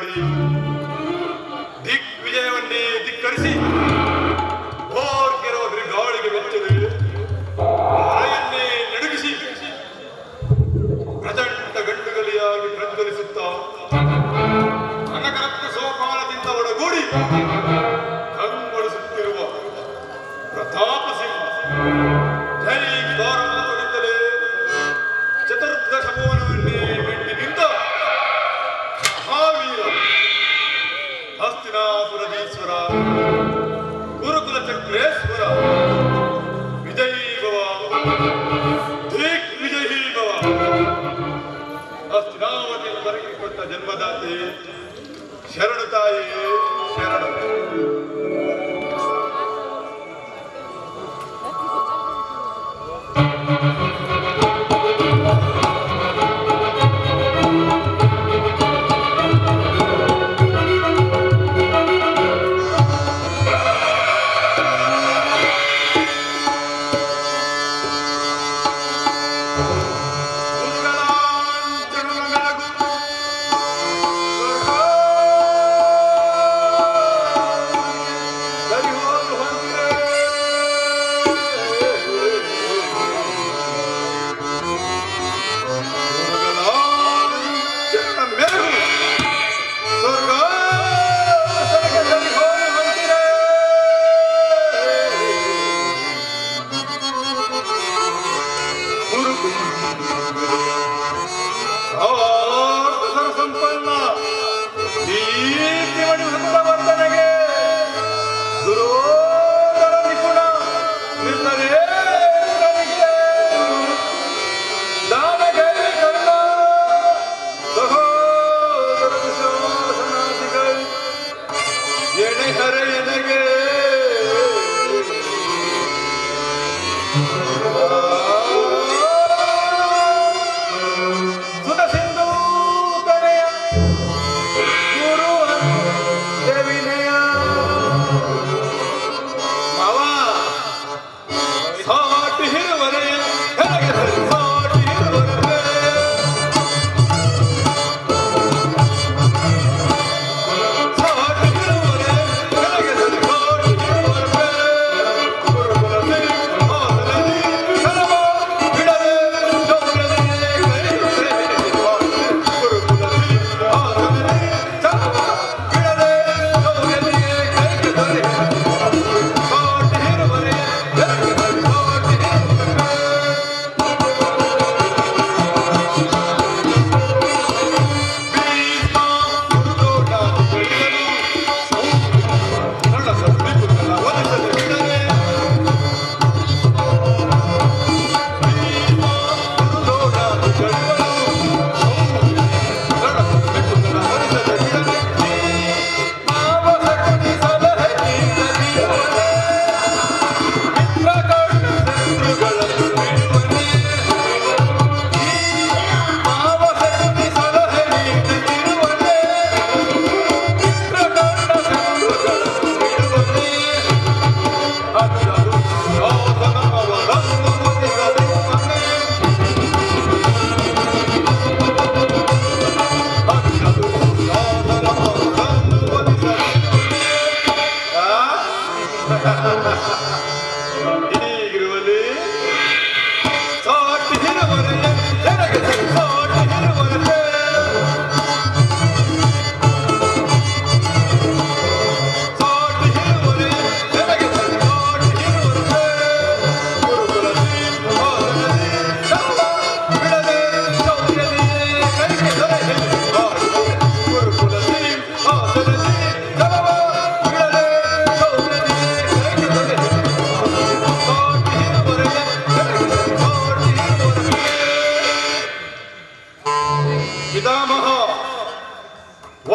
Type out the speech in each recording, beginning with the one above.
ಮಾಡಿ ದಿಗ್ವಿಜಯವನ್ನೇ ಧಿಕ್ಕರಿಸಿ ಓರ್ಗೆರೋ ಗಾಳಿಗೆ ಬೆಚ್ಚದೆ ಮರೆಯನ್ನೇ ನಡುಗಿಸಿ ಪ್ರಚಂಡ ಗಂಡುಗಲಿಯಾಗಿ ಪ್ರಜ್ವಲಿಸುತ್ತಾ ಕನಕರತ್ನ ಸೋಪಾನದಿಂದ ಒಡಗೂಡಿ ಕಂಗೊಳಿಸುತ್ತಿರುವ ಪ್ರತಾಪ ಸಿಂಹ ಜೈ ದ್ವಾರವನ್ನು ತೊಡಿತಲೇ ಚತುರ್ದಶ ಭುವನವನ್ನೇ ಮೆಟ್ಟಿ ನಿಂತ ಮಹಾವೀರ ಹಸ್ತಿನಾಪುರದೀಶ್ವರ ಗುರುಕುಲ ಚಕ್ರೇಶ್ವರ ವಿಜಯೀ ಭವ ದಿಗ್ವಿಜಯೀ ಭವ. ಹಸ್ತಿನಾವತಿಯನ್ನು ಬರಗಿಕೊಟ್ಟ ಜನ್ಮದಾತೆ ಶರಣು ತಾಯಿಯೇ ಶರಣು.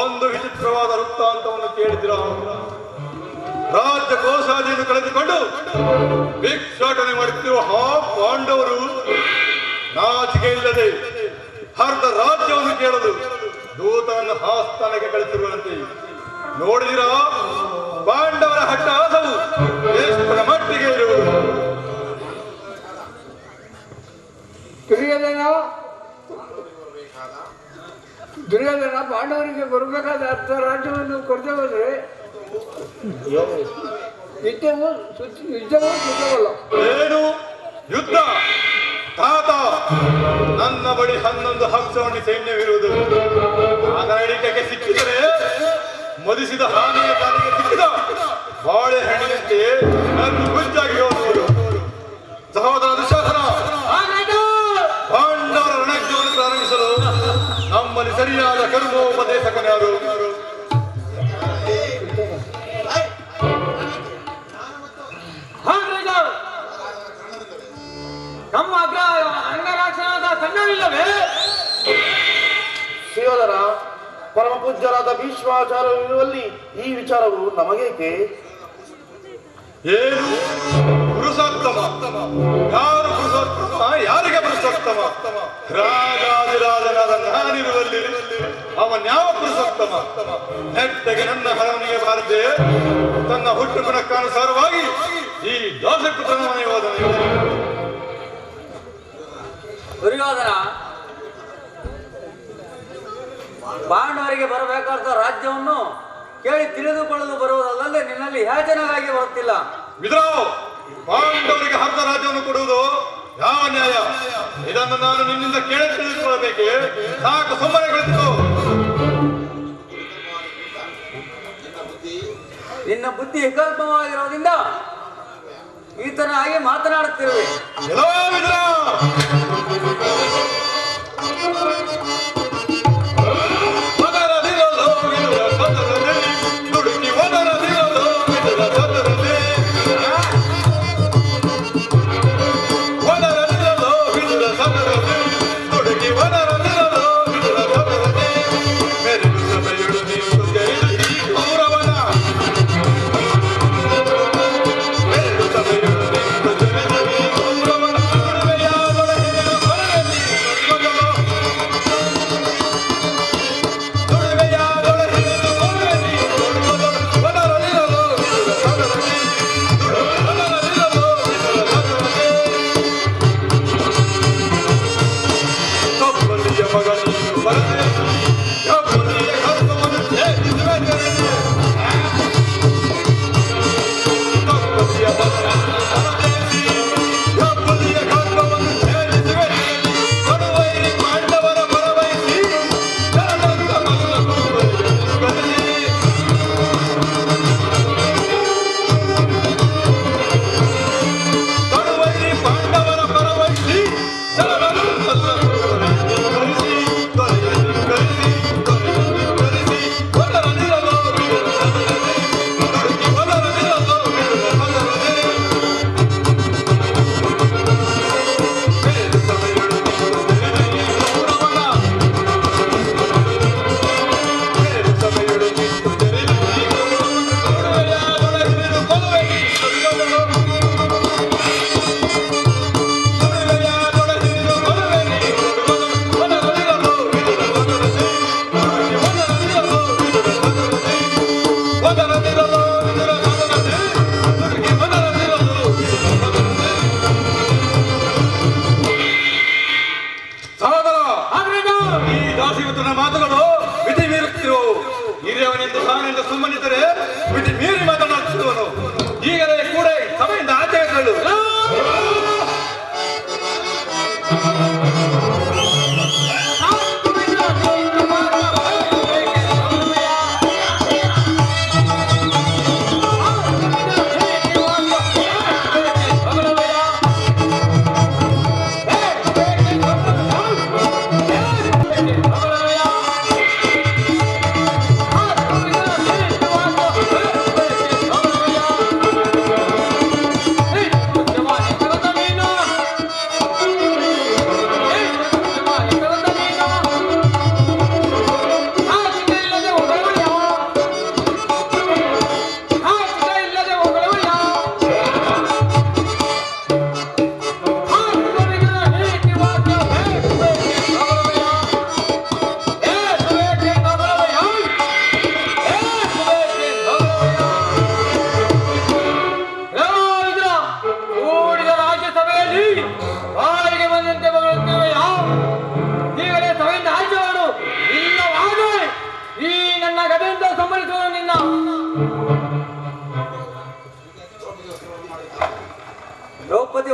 ಒಂದು ವಿಚಿತ್ರವಾದ ವೃತ್ತಾಂತವನ್ನು ಕೇಳಿದಿರ. ರಾಜ್ಯ ಕೋಶಾದಿಯನ್ನು ಕಳೆದುಕೊಂಡು ಭಿಕ್ಷಾಟನೆ ಮಾಡುತ್ತಿರುವ ಆ ಪಾಂಡವರು ನಾಚಿಕೆ ಇಲ್ಲದೆ ಅರ್ಧ ರಾಜ್ಯವನ್ನು ಕೇಳಲು ದೂತನನ್ನು ಆಸ್ಥಾನಕ್ಕೆ ಕಳಿಸಿರುವಂತೆ ನೋಡಿದಿರ. ಪಾಂಡವರ ಹಠಾಸವು ಎಷ್ಟರ ಮಟ್ಟಿಗೆ ಇರುವುದು. ದುರ್ಯೋಧನ ಪಾಂಡವರಿಗೆ ಬರಬೇಕಾದ ಅರ್ಧ ರಾಜ್ಯವನ್ನು ಕೊಡದೆ ಹೋದ್ರೆ ಯುದ್ಧವೂ ಸುಖವಲ್ಲ. ಏನು ಯುದ್ಧ? ತಾತ, ನನ್ನ ಬಳಿ 11 ಹಕ್ಸವಣಿ ಸೈನ್ಯವಿರುವುದು. ನಾಗರಿಕಕ್ಕೆ ಸಿಕ್ಕಿದರೆ ಮದಿಸಿದ ಹಾನಿಯ ಕಾಲಿಗೆ ಸಿಕ್ಕಿದ ಬಾಳೆಹಣ್ಣಿನಂತೆ ನನ್ನ ಗುಂಜಾಗಿ ಹೋಗುವುದು. ಸಹೋದರ ದುಶಾಸನ, ಪಾಂಡವರ ರಣಜ್ಞವನ್ನು ಪ್ರಾರಂಭಿಸಲು ನಮ್ಮಲ್ಲಿ ಸರಿಯಾದ ಕರ್ಮೋಪದೇಶಕನ್ಯಾರು? ನಮ್ಮ ಅಂಗರಾಕ್ಷನಾದ ಸಂಘವಿಲ್ಲವೇ? ಶಿವಧರ, ಪರಮ ಪೂಜ್ಯರಾದ ಭೀಷ್ಮಾಚಾರ್ಯರಲ್ಲಿ ಈ ವಿಚಾರವು ನಮಗೇಕೆ? ಏನು ಪುರುಷೋತ್ತಮ? ಯಾರು ಪುರುಷೋತ್ತಮ? ಯಾರಿಗೆ ಪುರುಷೋತ್ತಮ? ರಾಜಾದಿರಾಜನಾದ ನಾನಿರುವಲ್ಲಿ ಅವನ್ಯಾವ ಪುರುಷೋತ್ತಮ? ನೆಟ್ಟಗೆ ನನ್ನ ಹರವಣಿಗೆ ಬಾರದೆ ತನ್ನ ಹುಟ್ಟು ಗುಣಕ್ಕಾನುಸಾರವಾಗಿ ಈ ದೋಷಪುತ್ರನ ಮನೆ ಹೋದನು. ದುರ್ಯೋಧನ, ಪಾಂಡವರಿಗೆ ಬರಬೇಕಾದ ರಾಜ್ಯವನ್ನು ಕೇಳಿ ತಿಳಿದುಕೊಳ್ಳಲು ಬರುವುದಲ್ಲದೆ ನಿನ್ನಲ್ಲಿ ಯಾಚನೆಗಾಗಿ ಬರುತ್ತಿಲ್ಲ. ಮಿತ್ರ, ಪಾಂಡವರಿಗೆ ಅರ್ಧ ರಾಜ್ಯವನ್ನು ಕೊಡುವುದು ಯಾವ ನ್ಯಾಯ? ಇದನ್ನು ನಾನು ನಿನ್ನಿಂದ ಕೇಳಿ ತಿಳಿದುಕೊಳ್ಳಬೇಕೆ? ಸಾಕು, ಸುಮ್ಮನೆ ಕುಳಿತು. ನಿನ್ನ ಬುದ್ಧಿ ವಿಕಲ್ಪವಾಗಿರೋದ್ರಿಂದ ಈತನಾಗಿ ಮಾತನಾಡುತ್ತಿರುವೆ. ಎಲ್ಲೋ ಮಿತ್ರ,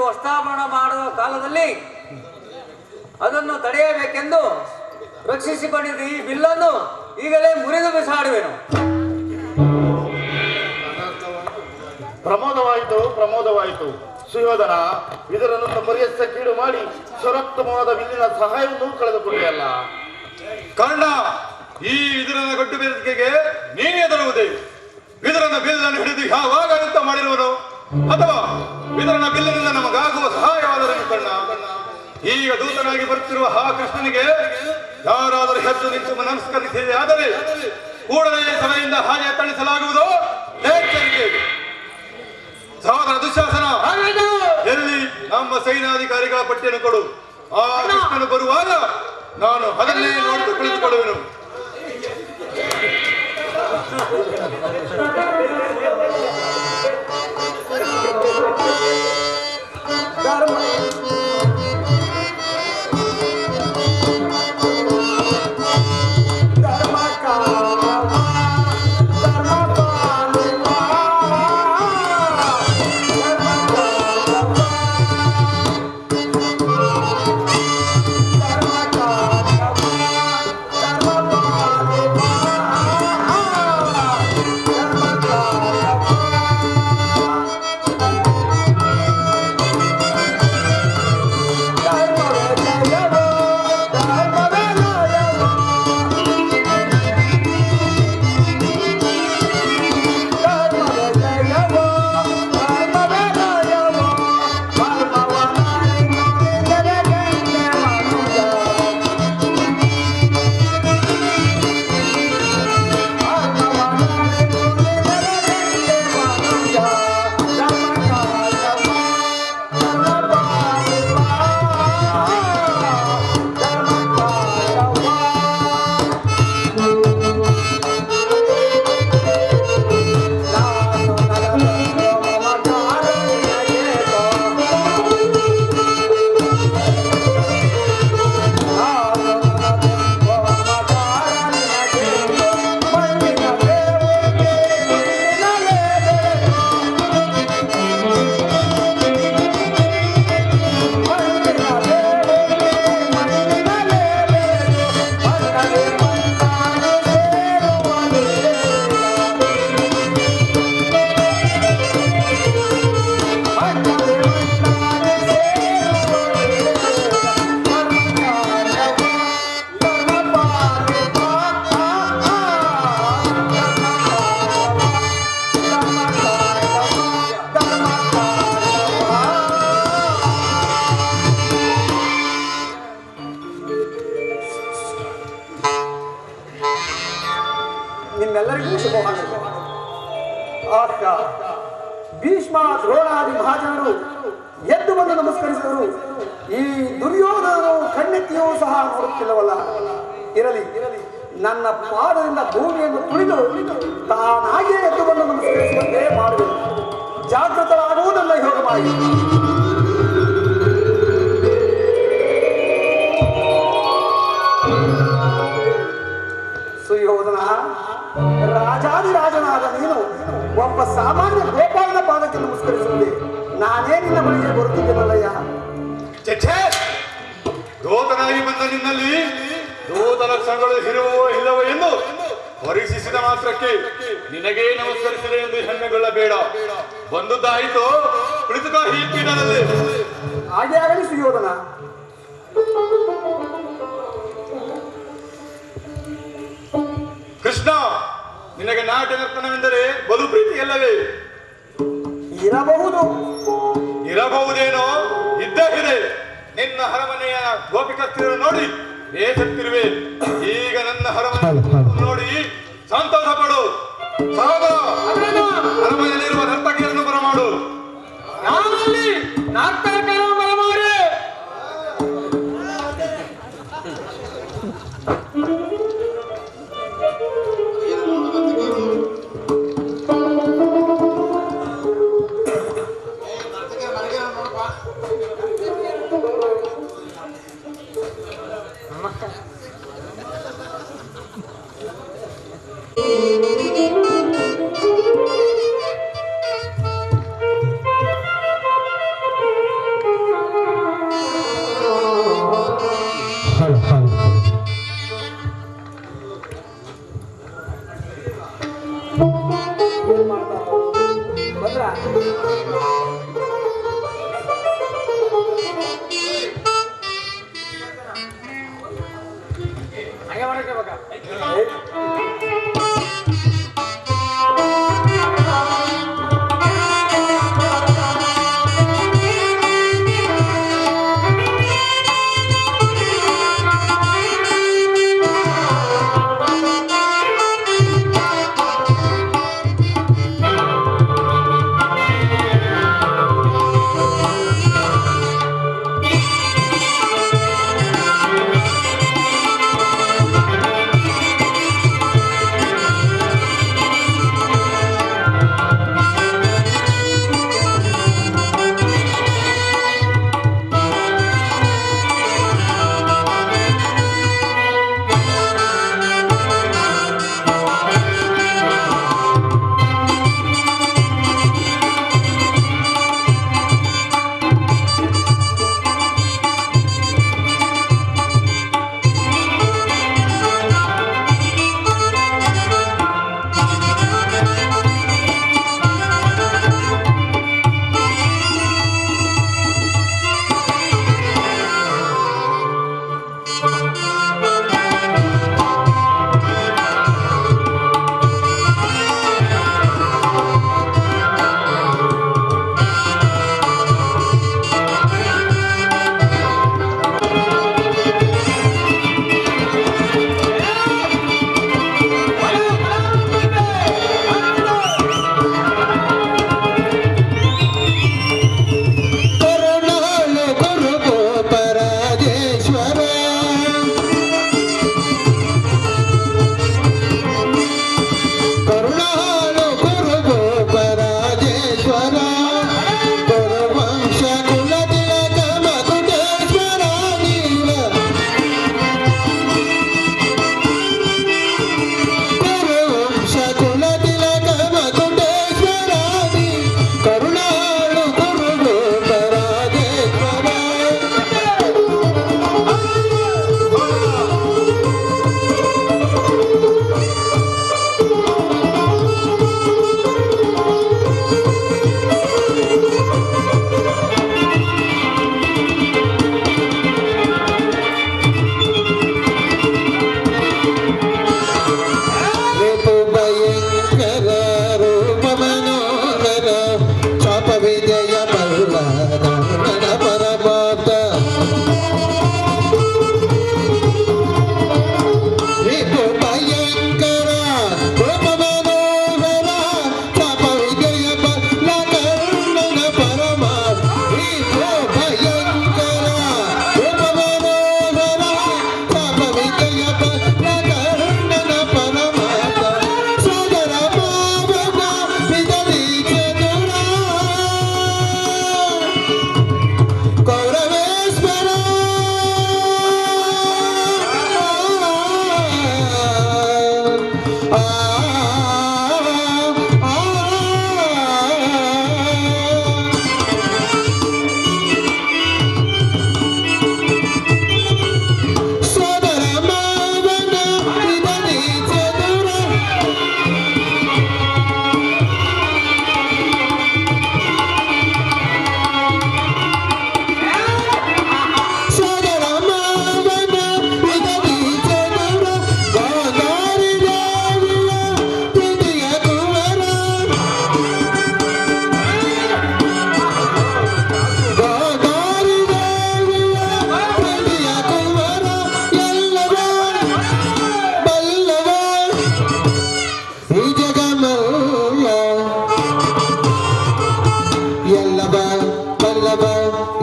ವಸ್ತ್ರಾಪರಣ ಮಾಡುವ ಕಾಲದಲ್ಲಿ ಅದನ್ನು ತಡೆಯಬೇಕೆಂದು ರಕ್ಷಿಸಿಕೊಂಡಿದ್ದ ಈ ಬಿಲ್ಲನ್ನು ಈಗಲೇ ಮುರಿದು ಬಿಸಾಡುವೆನು. ಪ್ರಮೋದವಾಯಿತು ಸುಯೋಧನ, ಇದರನ್ನು ಮರ್ಯಸ್ಥ ಕೀಡು ಮಾಡಿ ಸರ್ವೋತ್ತಮವಾದ ಬಿಲ್ಲಿನ ಸಹಾಯವನ್ನು ಕಳೆದುಕೊಂಡೆಯಲ್ಲ. ಕರ್ಣ, ಈ ಇದರನ್ನ ಗಡ್ಡು ಬೇರಿಕೆಗೆ ನೀನೇ ಎದುರುವುದೇ? ಇದರನ್ನ ಬಿಲ್ಲನ್ನು ಹಿಡಿದು ಯಾವಾಗ ಯುದ್ಧ ಮಾಡಿರುವನು, ಅಥವಾ ಇದರನ್ನ ಬಿಲ್ಲಿನಿಂದ ನಮಗಾಗುವ ಸಹಾಯವಾದರೇನು? ಕರ್ಣ, ಈಗ ದೂತನಾಗಿ ಬರುತ್ತಿರುವ ಆ ಕೃಷ್ಣನಿಗೆ ಯಾರಾದರೂ ಹೆದ್ದು ನಿಂತು ನಮಸ್ಕರಿಸಿದೆ ಆದರೆ ಕೂಡಲೇ ಸಭೆಯಿಂದ ಹಾಗೆ ತಣಿಸಲಾಗುವುದು. ಎಚ್ಚರಿಕೆ. ಸಹೋದರ ದುಶ್ಯಾಸನ, ಎಲ್ಲಿ ನಮ್ಮ ಸೈನ್ಯಾಧಿಕಾರಿಗಳ ಪಟ್ಟಿಯನ್ನು ಕೊಡು. ಆ ಕೃಷ್ಣನು ಬರುವಾಗ ನಾನು ಅದನ್ನೇ ನೋಡಿದು ಕುಳಿತುಕೊಳ್ಳುವೆನು. ನಿಮ್ಮೆಲ್ಲರಿಗೂ ಶುಭವಾಗಲಿ. ಆಗ ಭೀಷ್ಮ ದ್ರೋಣಾದಿ ಮಹಾಜನರು ಎದ್ದು ಬಂದು ನಮಸ್ಕರಿಸಿದರು. ಈ ದುರ್ಯೋಧನನು ಕಣ್ಣೆತ್ತಿಯೂ ಸಹ ನೋಡುತ್ತಿಲ್ಲವಲ್ಲ. ಇರಲಿ, ನನ್ನ ಪಾದದಿಂದ ಭೂಮಿಯನ್ನು ತುಳಿದು ತಾನಾಗಿಯೇ ಎದ್ದು ಬಂದು ನಮಸ್ಕರಿಸುವಂತೆ ಮಾಡುವುದು. ಜಾಗೃತರಾಗುವುದಲ್ಲ ಯೋಗವಾಗಿ. ಸುಯೋಧನ, ರಾಜಾದಿರಾಜನಾದ ನೀನು ಒಬ್ಬ ಸಾಮಾನ್ಯ ಗೋಪಾಲನ ಪಾದಕ್ಕೆ ನಮಸ್ಕರಿಸುವುದೇ? ನಾನೇ ನಿನ್ನ ಬಳಿಗೆ ಬರುತ್ತಿದ್ದೇನಲ್ಲಯ್ಯ. ದೂತನಾಗಿ ಬಂದ ನಿನ್ನಲ್ಲಿ ದೂತ ಲಕ್ಷಣಗಳು ಇರುವೋ ಇಲ್ಲವೋ ಎಂದು ಪರೀಕ್ಷಿಸಿದ ಮಾತ್ರಕ್ಕೆ ನಿನಗೇ ನಮಸ್ಕರಿಸಿದೆ ಎಂದು ಹೆಮ್ಮೆಗೊಳ್ಳಬೇಡ. ಬಂದುದಾಯಿತು, ಕುಳಿತುಕ ಈ ಪೀಠದಲ್ಲಿ. ಹಾಗೆ ಆಗಲಿ ಸುಯೋಧನ. ಕೃಷ್ಣ, ನಿನಗೆ ನಾಟ್ಯ ನರ್ತನವೆಂದರೆ ಬಲು ಪ್ರೀತಿಯಲ್ಲವೇ? ಇರಬಹುದೇನೋ, ಇದ್ದೇ ನಿನ್ನ ಹರಮನೆಯ ಗೋಪಿಕಸ್ತಿರು ನೋಡಿ ಬೇಸತ್ತಿರುವೆ. ಈಗ ನನ್ನ ಹರಮನೆ ನೋಡಿ ಸಂತೋಷ ಪಡು. ಸಹೋದರ, ಹರಮನೆಯಲ್ಲಿರುವ ನರ್ತಕಿಯರನ್ನು ಬರಮಾಡು.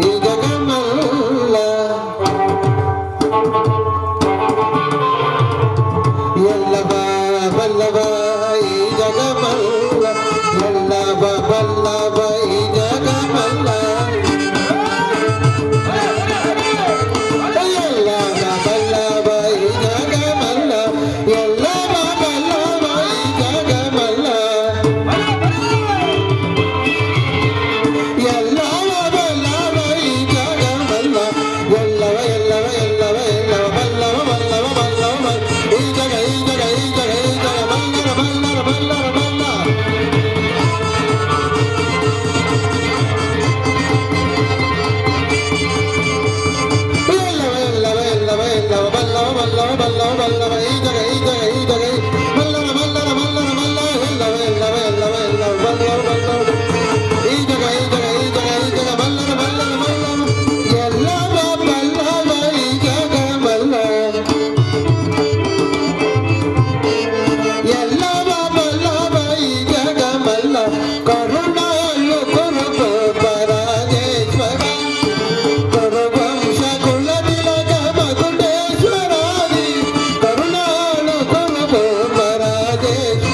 ಈ ಜಗಮಲ್ಲ ಎಲ್ಲವ ಬಲ್ಲವ ಈ ಜಗಮಲ್ಲ ಎಲ್ಲವ ಬಲ್ಲವ ಈ ಜಗಮಲ್ಲ ಎಲ್ಲವ ಬಲ್ಲವ ಈ ಜಗಮಲ್ಲ ಎಲ್ಲವ ಬಲ್ಲವ ಈ ಜಗಮಲ್ಲ ಎಲ್ಲವ ಬಲ್ಲವ ಈ ಜಗಮಲ್ಲ ಎಲ್ಲವ ಎಲ್ಲವ ಎಲ್ಲವ ಎಲ್ಲವ ಬಲ್ಲವ ಬಲ್ಲವ ಬಲ್ಲವ ಈ ಜಗ ಈ ಜಗ ಈ ಜಗ ಈ ಜಗ ಬಲ್ಲರ ಬಲ್ಲರ ಬಲ್ಲರ ಬಲ್ಲ ಎಲ್ಲವ ಎಲ್ಲವ ಎಲ್ಲವ ಎಲ್ಲವ ಬಲ್ಲವ ಬಲ್ಲವ ಬಲ್ಲವ ಬಲ್ಲವ ಈ ಜಗ ಈ ಜಗ ಈ ಜಗ ಬಲ್ಲರ ಬಲ್ಲರ ಬಲ್ಲರ ಬಲ್ಲ ಎಲ್ಲವ ಎಲ್ಲವ ಎಲ್ಲವ ಎಲ್ಲವ ಬಲ್ಲವ ಬಲ್ಲವ ಈ ಜಗ ಈ ಜಗ ಈ ಜಗ ಈ ಜಗ ಬಲ್ಲರ ಬಲ್ಲರ ಬಲ್ಲವ ಎಲ್ಲವ ಬಲ್ಲವ ಈ ಜಗ ಬಲ್ಲ ಎಲ್ಲವ ಬಲ್ಲವ ಈ ಜಗ ಬಲ್ಲ ಕರುಣಾಳು ಕುರುಬ ಪರಾಜೇಶ್ವರ ಕರುವಂಶ ಕುಲ ತಿಲಕ ಮಗುಟೇಶ್ವರಾದಿ ಕರುಣಾಳು ಕುರುಬ ಪರಾಜೇಶ್ವರ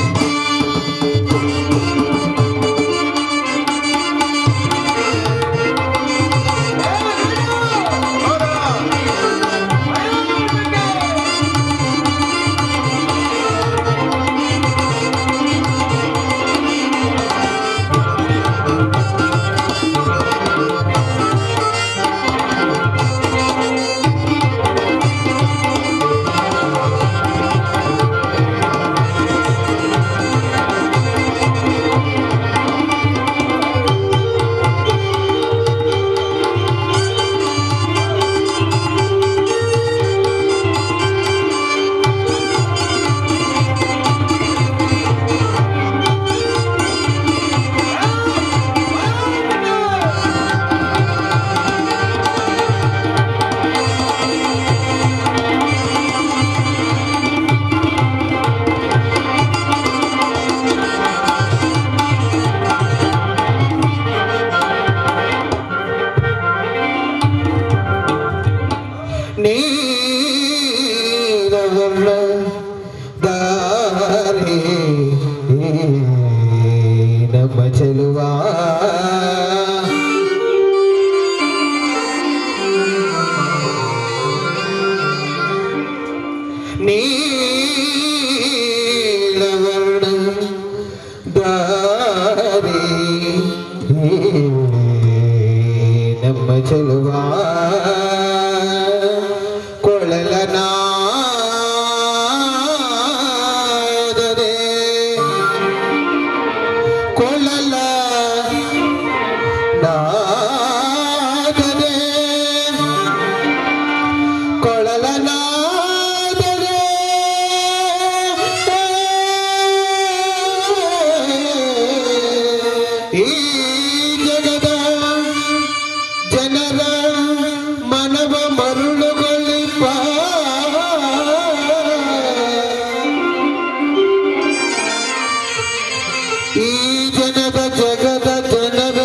ನೀರವರ್ಣ ದಾರಿ ನಮ್ಮ ಚೆಲುವ ನೀರವರ್ಣ ದಾರಿ ನಮ್ಮ ಚೆಲುವ ಕೊಳಲನಾದರೆ ಕೊಳಲ ನಾದರೆ ಕೊಳಲನಾದರೆ ಈ ಜಗದ ಜನರ ಮನವ ಮರುಳುಗೊಳಿಪ ಈ ಜನದ ಜಗದ ಜನರ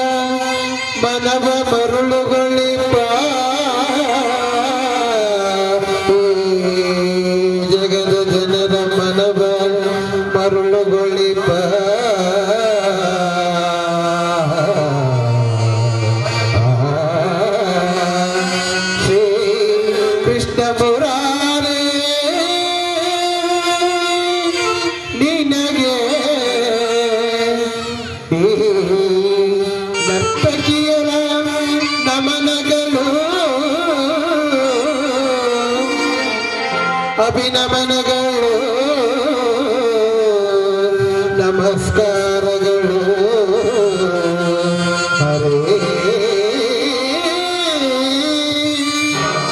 ಮನವ ಮರುಳುಗೊಳಿಪ ಈ ಜಗದ ಜನರ ಮನವ ಮರುಳುಗೊಳಿಪ ಶ್ರೀ ಕೃಷ್ಣ ಮುರಾರೇ ನಿನಗೆ ಈ ನರ್ತಕಿಯರ ನಮನಗಳು ಅಭಿನಮನಗಳು ನಮಸ್ಕಾರಗಳು ಹರೇ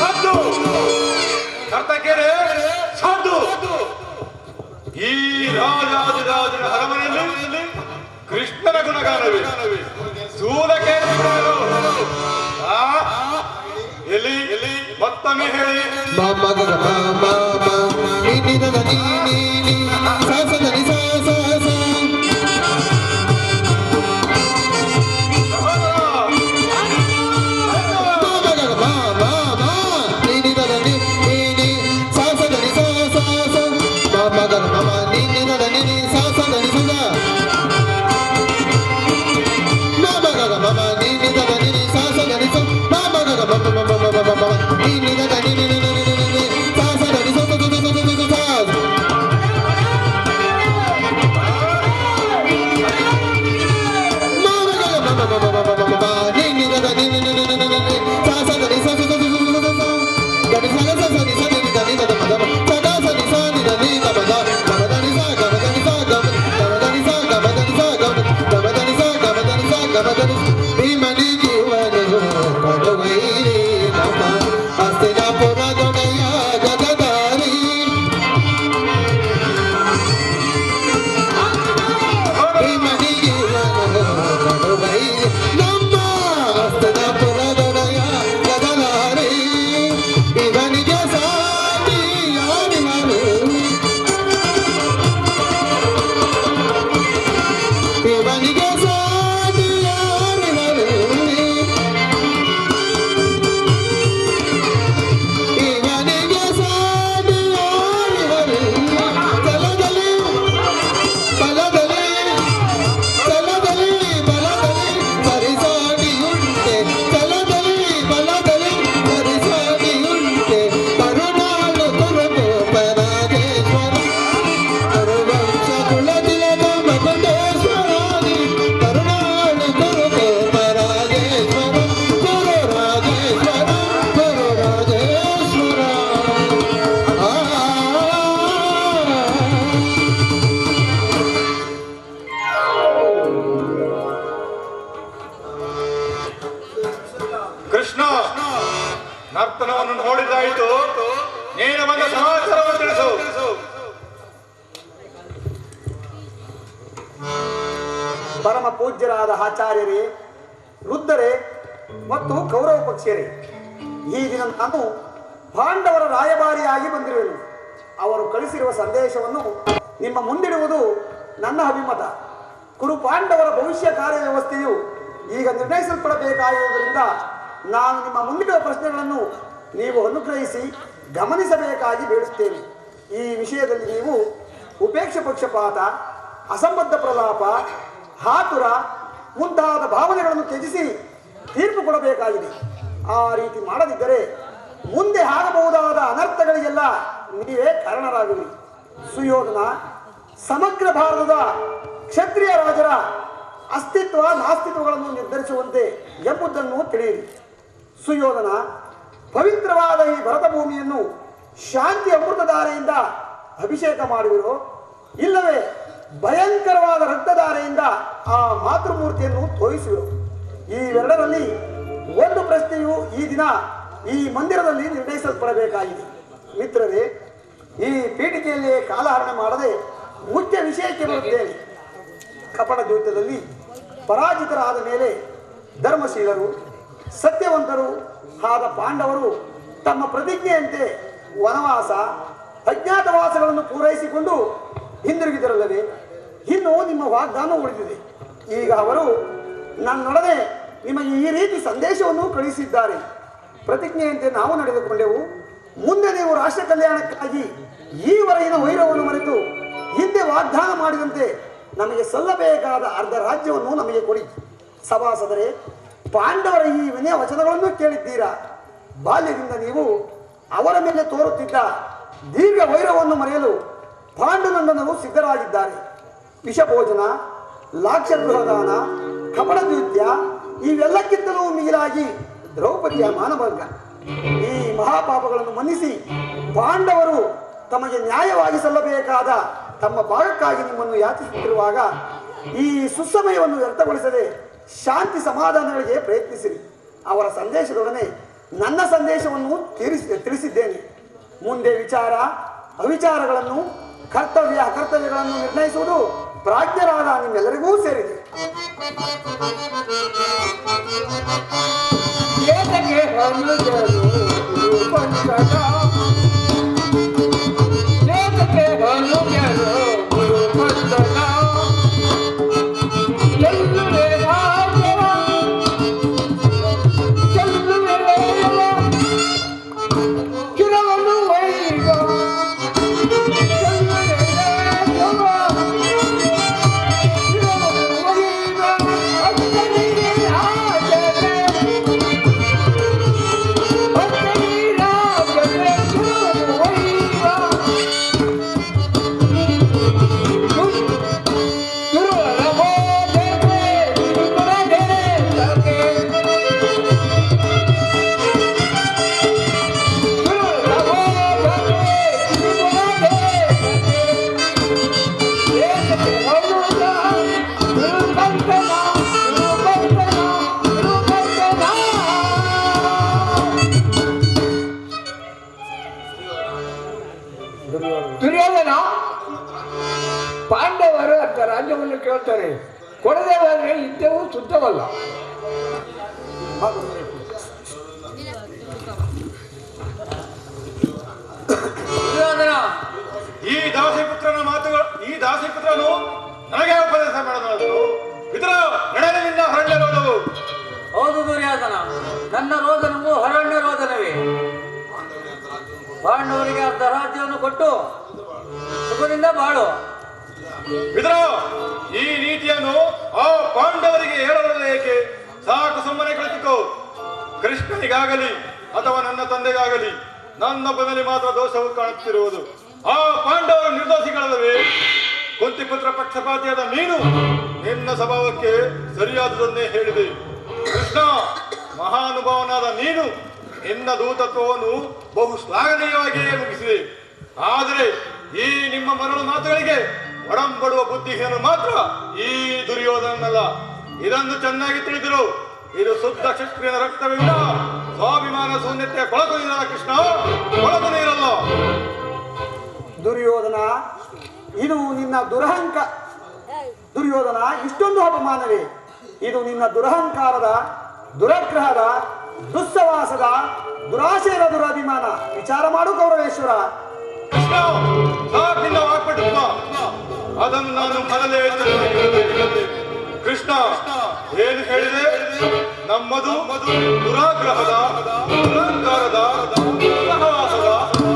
ಸಾಧು ನರ್ತಕಿಯರೇ, ಸಾಧು ಈ ರಾಜಾದಿರಾಜನ ಅರಮನೆಯಲ್ಲಿ ಕೃಷ್ಣನ ಗುಣಗಾನವೇ ಸೂಲಕ್ಕೆ ಎಲ್ಲಿ ಎಲ್ಲಿ ಮತ್ತೊಮ್ಮೆ ಹೇಳಿ ಮಾಮ ಗಗ ಮಾಮ ನೀ ಸಾ ಸ ದ ನಿ ಸಾ ಸಾ ಸಾ ಸಹೋದರ, ಕೃಷ್ಣ, ನರ್ತನವನ್ನು ನೋಡಿದಾಯಿತು. ನೀನು ಬಂದ ಸಮಾಚಾರವನ್ನು ತಿಳಿಸು. ಪರಮ ಪೂಜ್ಯರಾದ ಆಚಾರ್ಯರೇ, ವೃದ್ಧರೇ ಮತ್ತು ಕೌರವ ಪಕ್ಷರೇ, ಈ ದಿನ ನಾನು ಪಾಂಡವರ ರಾಯಭಾರಿಯಾಗಿ ಬಂದಿರುವೆನು. ಅವರು ಕಳಿಸಿರುವ ಸಂದೇಶವನ್ನು ನಿಮ್ಮ ಮುಂದಿಡುವುದು ನನ್ನ ಅಭಿಮತ. ಕುರು ಪಾಂಡವರ ಭವಿಷ್ಯ ಕಾರ್ಯ ವ್ಯವಸ್ಥೆಯು ಈಗ ನಿರ್ಣಯಿಸಲ್ಪಡಬೇಕಾಗಿರುವುದರಿಂದ ನಾನು ನಿಮ್ಮ ಮುಂದಿಡುವ ಪ್ರಶ್ನೆಗಳನ್ನು ನೀವು ಅನುಗ್ರಹಿಸಿ ಗಮನಿಸಬೇಕಾಗಿ ಬೇಡುತ್ತೇನೆ. ಈ ವಿಷಯದಲ್ಲಿ ನೀವು ಉಪೇಕ್ಷೆ ಪಕ್ಷಪಾತ, ಅಸಂಬದ್ಧ ಪ್ರಲಾಪ, ಆತುರ ಮುಂತಾದ ಭಾವನೆಗಳನ್ನು ತ್ಯಜಿಸಿ ತೀರ್ಪು ಕೊಡಬೇಕಾಗಿದೆ. ಆ ರೀತಿ ಮಾಡದಿದ್ದರೆ ಮುಂದೆ ಆಗಬಹುದಾದ ಅನರ್ಥಗಳಿಗೆಲ್ಲ ನೀವೇ ಕಾರಣರಾಗುವಿರಿ. ಸುಯೋಧನ ಸಮಗ್ರ ಭಾರತದ ಕ್ಷತ್ರಿಯ ರಾಜರ ಅಸ್ತಿತ್ವ ನಾಸ್ತಿತ್ವಗಳನ್ನು ನಿರ್ಧರಿಸುವಂತೆ ಎಂಬುದನ್ನು ತಿಳಿಯಿರಿ. ಸುಯೋಧನ ಪವಿತ್ರವಾದ ಈ ಭರತ ಭೂಮಿಯನ್ನು ಶಾಂತಿ ಅಮೃತಧಾರೆಯಿಂದ ಅಭಿಷೇಕ ಮಾಡುವಿರೋ, ಇಲ್ಲವೇ ಭಯಂಕರವಾದ ರಕ್ತಧಾರೆಯಿಂದ ಆ ಮಾತೃಮೂರ್ತಿಯನ್ನು ತೋರಿಸುವಿರೋ? ಇವೆರಡರಲ್ಲಿ ಒಂದು ಪ್ರಶ್ನೆಯು ಈ ದಿನ ಈ ಮಂದಿರದಲ್ಲಿ ನಿರ್ಣಯಿಸಲ್ಪಡಬೇಕಾಗಿದೆ. ಮಿತ್ರರೇ, ಈ ಪೀಠಿಕೆಯಲ್ಲಿ ಕಾಲಹರಣ ಮಾಡದೆ ಮುಖ್ಯ ವಿಷಯಕ್ಕೆ ಬರುತ್ತೇನೆ. ಕಪಟ ಯುದ್ಧದಲ್ಲಿ ಪರಾಜಿತರಾದ ಮೇಲೆ ಧರ್ಮಶೀಲರು, ಸತ್ಯವಂತರು ಆದ ಪಾಂಡವರು ತಮ್ಮ ಪ್ರತಿಜ್ಞೆಯಂತೆ ವನವಾಸ, ಅಜ್ಞಾತವಾಸಗಳನ್ನು ಪೂರೈಸಿಕೊಂಡು ಹಿಂದಿರುಗಿದರಲ್ಲವೇ? ಇನ್ನು ನಿಮ್ಮ ವಾಗ್ದಾನ ಉಳಿದಿದೆ. ಈಗ ಅವರು ನನ್ನೊಡನೆ ನಿಮಗೆ ಈ ರೀತಿ ಸಂದೇಶವನ್ನು ಕಳುಹಿಸಿದ್ದಾರೆ. ಪ್ರತಿಜ್ಞೆಯಂತೆ ನಾವು ನಡೆದುಕೊಂಡೆವು. ಮುಂದೆ ನೀವು ರಾಷ್ಟ್ರ ಕಲ್ಯಾಣಕ್ಕಾಗಿ ಈವರೆಗಿನ ವೈರವನ್ನು ಮರೆತು ಹಿಂದೆ ವಾಗ್ದಾನ ಮಾಡಿದಂತೆ ನಮಗೆ ಸಲ್ಲಬೇಕಾದ ಅರ್ಧ ರಾಜ್ಯವನ್ನು ನಮಗೆ ಕೊಡಿ. ಸಭಾಸದರೇ, ಪಾಂಡವರ ಈ ವಿನಯ ವಚನಗಳನ್ನು ಕೇಳಿದ್ದೀರಾ. ಬಾಲ್ಯದಿಂದ ನೀವು ಅವರ ಮೇಲೆ ತೋರುತ್ತಿದ್ದ ದೀರ್ಘ ವೈರವನ್ನು ಮರೆಯಲು ಪಾಂಡುನಂದನರು ಸಿದ್ಧರಾಗಿದ್ದಾರೆ. ವಿಷಭೋಜನ, ಲಾಕ್ಷಗೃಹದಾನ, ಕಪಟದ್ಯುತ್ಯ ಇವೆಲ್ಲಕ್ಕಿಂತಲೂ ಮಿಗಿಲಾಗಿ ದ್ರೌಪದಿಯ ಮಾನಭಂಗ, ಈ ಮಹಾಪಾಪಗಳನ್ನು ಮನ್ನಿಸಿ ಪಾಂಡವರು ತಮಗೆ ನ್ಯಾಯವಾಗಿ ಸಲ್ಲಬೇಕಾದ ತಮ್ಮ ಭಾಗಕ್ಕಾಗಿ ನಿಮ್ಮನ್ನು ಯಾಚಿಸುತ್ತಿರುವಾಗ ಈ ಸುಸಮಯವನ್ನು ವ್ಯರ್ಥಗೊಳಿಸದೆ ಶಾಂತಿ ಸಮಾಧಾನಗಳಿಗೆ ಪ್ರಯತ್ನಿಸಿರಿ. ಅವರ ಸಂದೇಶದೊಡನೆ ನನ್ನ ಸಂದೇಶವನ್ನು ತಿಳಿಸಿದ್ದೇನೆ. ಮುಂದೆ ವಿಚಾರ ಅವಿಚಾರಗಳನ್ನು, ಕರ್ತವ್ಯ ಅಕರ್ತವ್ಯಗಳನ್ನು ನಿರ್ಣಯಿಸುವುದು ಪ್ರಾಜ್ಞರಾದ ನಿಮ್ಮೆಲ್ಲರಿಗೂ ಸೇರಿದೆ. ರಾಜ್ಯವನ್ನು ಕೇಳ್ತಾರೆ. ಕೊಡದೆ ಹೋದ್ರೆ ಇದ್ದೆವು ಶುದ್ಧವಲ್ಲ. ದುರ್ಯೋಧನ, ಈ ದಾಸಿಪುತ್ರನ ಮಾತುಗಳು, ಈ ದಾಸಿಪುತ್ರನು ನನಗೆ ಉಪದೇಶ ಮಾಡೋದು ಇದರ ನಡೆಯಲಿಂದ ಹರಣ್ಯ ರೋಧವು. ಹೌದು ದುರ್ಯೋಧನ, ನನ್ನ ರೋದನವು ಅರಣ್ಯ ರೋದನವೇ. ಪಾಂಡವರಿಗೆ ಅರ್ಧ ರಾಜ್ಯವನ್ನು ಕೊಟ್ಟು ಸುಖದಿಂದ ಬಾಳು. ಇದರ ಈ ನೀತಿಯನ್ನು ಆ ಪಾಂಡವರಿಗೆ ಹೇಳಬಲ್ಲ ಏಕೆ? ಸಾಕು, ಸುಮ್ಮನೆ ಕುಳಿತುಕೋ. ಕೃಷ್ಣನಿಗಾಗಲಿ ಅಥವಾ ನನ್ನ ತಂದೆಗಾಗಲಿ ನನ್ನೊಬ್ಬನಲ್ಲಿ ಮಾತ್ರ ದೋಷವು ಕಾಣುತ್ತಿರುವುದು. ಆ ಪಾಂಡವರು ನಿರ್ದೋಷಿಗಳಲ್ಲವೇ? ಕುಂತಿಪುತ್ರ ಪಕ್ಷಪಾತಿಯಾದ ನೀನು ನಿನ್ನ ಸ್ವಭಾವಕ್ಕೆ ಸರಿಯಾದುದನ್ನೇ ಹೇಳಿದೆ. ಕೃಷ್ಣ ಮಹಾನುಭಾವನಾದ ನೀನು ನಿನ್ನ ದೂತತ್ವವನ್ನು ಬಹು ಶ್ಲಾಘನೀಯವಾಗಿಯೇ ಮುಗಿಸಿದೆ. ಆದರೆ ಈ ನಿಮ್ಮ ಮರಳು ಮಾತುಗಳಿಗೆ ಒಡಂಬಡುವ ಬುದ್ಧಿಹೀನನು ಮಾತ್ರ ಈ ದುರ್ಯೋಧನನಲ್ಲ. ಇದನ್ನು ಚೆನ್ನಾಗಿ ತಿಳಿದಿರು. ಇದು ಶುದ್ಧ ಕ್ಷತ್ರಿಯನ ರಕ್ತವಿಲ್ಲ, ಸ್ವಾಭಿಮಾನ ಶೂನ್ಯತೆಯ ಕೊಳಕು ನೀರಲ್ಲ ಕೃಷ್ಣ, ಕೊಳಕು ನೀರಲ್ಲ. ದುರ್ಯೋಧನ, ಇದು ನಿನ್ನ ದುರ್ಯೋಧನ, ಇಷ್ಟೊಂದು ಅಪಮಾನವೇ? ಇದು ನಿನ್ನ ದುರಹಂಕಾರದ, ದುರಗ್ರಹದ, ದುಸ್ಸವಾಸದ, ದುರಾಶಯದ ದುರಭಿಮಾನ. ವಿಚಾರ ಮಾಡು ಕೌರವೇಶ್ವರ. ಕೃಷ್ಣ, ಸಾಕಿನ ವಾಕ್ಪಟುತ್ವ ಅದನ್ನು ನಾನು ಮೊದಲೇ ಹೇಳಿದೆ. ಕೃಷ್ಣ ಏನು ಹೇಳಿದೆ? ನಮ್ಮದು ದುರಾಗ್ರಹದ, ದುರಹಂಕಾರದ, ದುಸ್ಸಹವಾಸದ,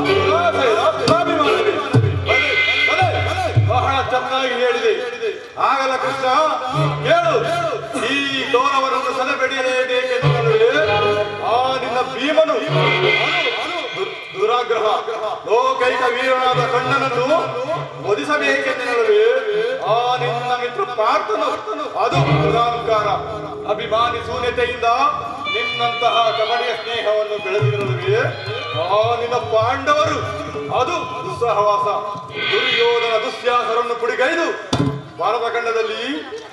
ದುರಾಶಯದ ದುರಾಭಿಮಾನವೇ. ಬಹಳ ಚೆನ್ನಾಗಿ ಹೇಳಿದೆ. ಆಗಲ್ಲ ಕೃಷ್ಣ, ಹೇಳು. ಈ ಗೌರವರನ್ನು ಸದೆಬಡಿಯಲೇಬೇಕೆಂದರೆ ಆ ನಿನ್ನ ಭೀಮನು ದುರಾಗ್ರಹ ಲೋಕೈಕ ವೀರನಾದ ಕಣ್ಣನನ್ನು ಒದಿಸಬೇಕೆಂದರೆ ಆ ನಿನ್ನ ಮಿತ್ರ ಪಾರ್ಥನು ಅದು ದುರಾಂಕಾರ. ಅಭಿಮಾನಿ ಶೂನ್ಯತೆಯಿಂದ ನಿನ್ನಂತಹ ಕಬಡಿಯ ಸ್ನೇಹವನ್ನು ಬೆಳೆದಿರುವುದೇ ಆ ನಿನ್ನ ಪಾಂಡವರು ಅದು ದುಸ್ಸಹವಾಸ. ದುರ್ಯೋಧನ ದುಶ್ಯಾಸರನ್ನು ಪುಡಿಗೈದು ಭಾರತ ಖಂಡದಲ್ಲಿ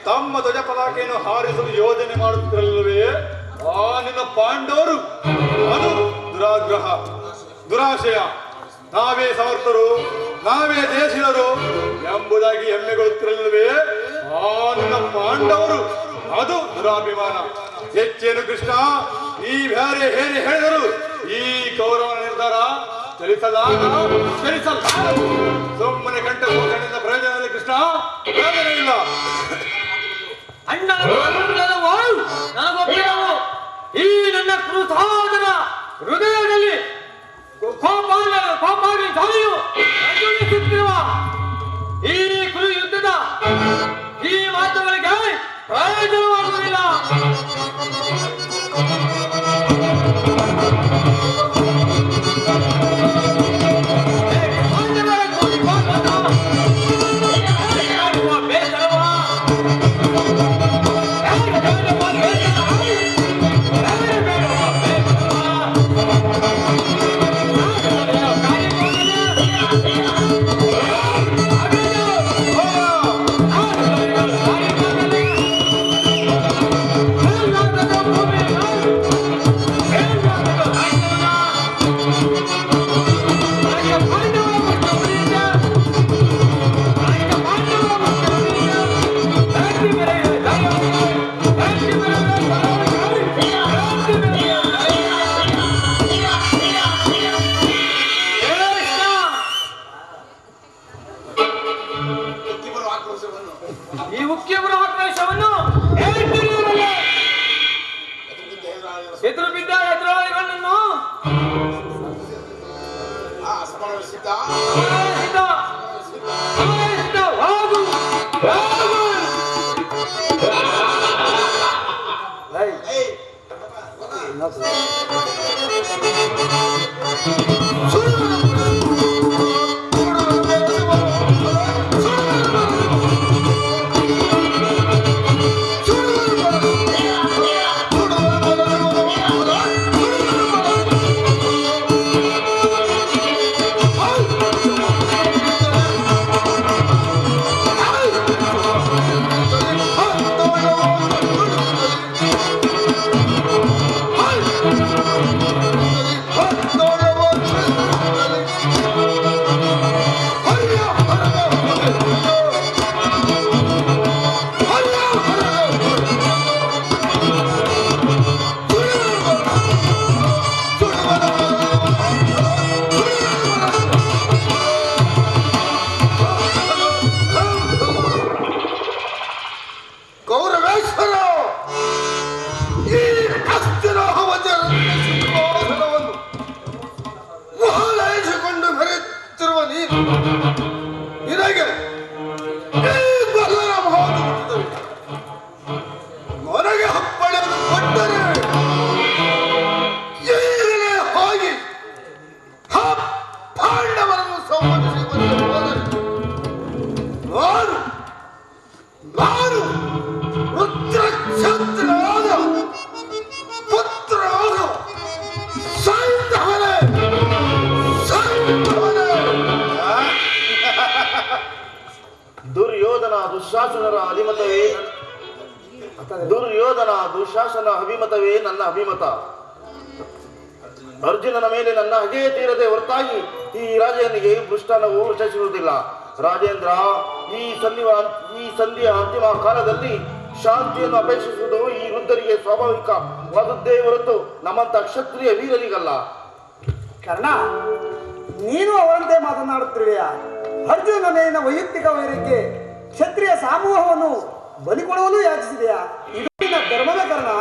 ತಮ್ಮ ಧ್ವಜ ಪತಾಕೆಯನ್ನು ಹಾರಿಸಲು ಯೋಜನೆ ಮಾಡುತ್ತಿರಲಿಲ್ಲವೇ ಆ ನಿನ್ನ ಪಾಂಡವರು ಅದು ದುರಾಗ್ರಹ, ದುರಾಶಯ. ನಾವೇ ಸಮರ್ಥರು, ನಾವೇ ದೇಶಿಯರು ಎಂಬುದಾಗಿ ಹೆಮ್ಮೆಗೊಳ್ಳುತ್ತಿರಲಿಲ್ಲವೇ ಆ ನಿನ್ನ ಪಾಂಡವರು ಅದು ದುರಾಭಿಮಾನ. ಹೆಚ್ಚೇನು ಕೃಷ್ಣ, ಈ ಬೇರೆ ಹೇಳಿ ಹೇಳಿದರು ಈ ಕೌರವನ ನಿರ್ಧಾರ ಚಲಿಸಲಾರದು. ಸುಮ್ಮನೆ ಕಂಠ ಪೋಷಣೆಯಿಂದ ಪ್ರಯೋಜನ ಕೃಷ್ಣ, ಪ್ರಯೋಜನ ಇಲ್ಲ. ನನಗೊಪ್ಪಿದವು ಈ ನನ್ನ ಕ್ರುತಾದರ ಹೃದಯದಲ್ಲಿ ಕೋಪಾಗಿ ಧ್ವನಿಯು ಪ್ರಜ್ವಲಿಸುತ್ತಿರುವ ಈ ಕುರು ಯುದ್ಧದ ಈ ಮಾತುಗಳಿಗೆ ಪ್ರಯೋಜನವಾಗುವುದಿಲ್ಲ. ಈ ಮುಖ್ಯಮರ ಆಕ್ರೋಶವನ್ನು ಎದುರು ಬಿದ್ದ ಎದುರಾಳಿಗಳನ್ನು Hey! ದುಶಾಸನರ ಅಭಿಮತವೇ ದುರ್ಯೋಧನ ದುಶಾಸನ ಅಭಿಮತವೇ ನನ್ನ ಅಭಿಮತ. ಅರ್ಜುನನ ಮೇಲೆ ನನ್ನ ಹಗೆಯೇ ತೀರದೆ ಹೊರತಾಗಿ ಈ ರಾಜನಿಗೆ ಮೃಷ್ಟಾನವು ರಚಿಸುವುದಿಲ್ಲ. ರಾಜೇಂದ್ರ, ಈ ಸಂಧಿಯ ಅಂತಿಮ ಕಾಲದಲ್ಲಿ ಶಾಂತಿಯನ್ನು ಅಪೇಕ್ಷಿಸುವುದು ಈ ವೃದ್ಧರಿಗೆ ಸ್ವಾಭಾವಿಕವಾದದ್ದೇ ಹೊರತು ನಮ್ಮಂತ ಕ್ಷತ್ರಿಯ ವೀರರಿಗಲ್ಲ. ಕರ್ಣ, ನೀನು ಅವರಂತೆ ಮಾತನಾಡುತ್ತಿರುವೆಯಾ? ಅರ್ಜುನ ಮೇಲಿನ ವೈಯಕ್ತಿಕ ವೈರಕ್ಕೆ ಕ್ಷತ್ರಿಯ ಸಮೂಹವನ್ನು ಬಲಿಕೊಡಲು ಯಾಚಿಸಿದೆಯಾ? ಇದು ನಿನ್ನ ಧರ್ಮದ ಕರ್ಣ.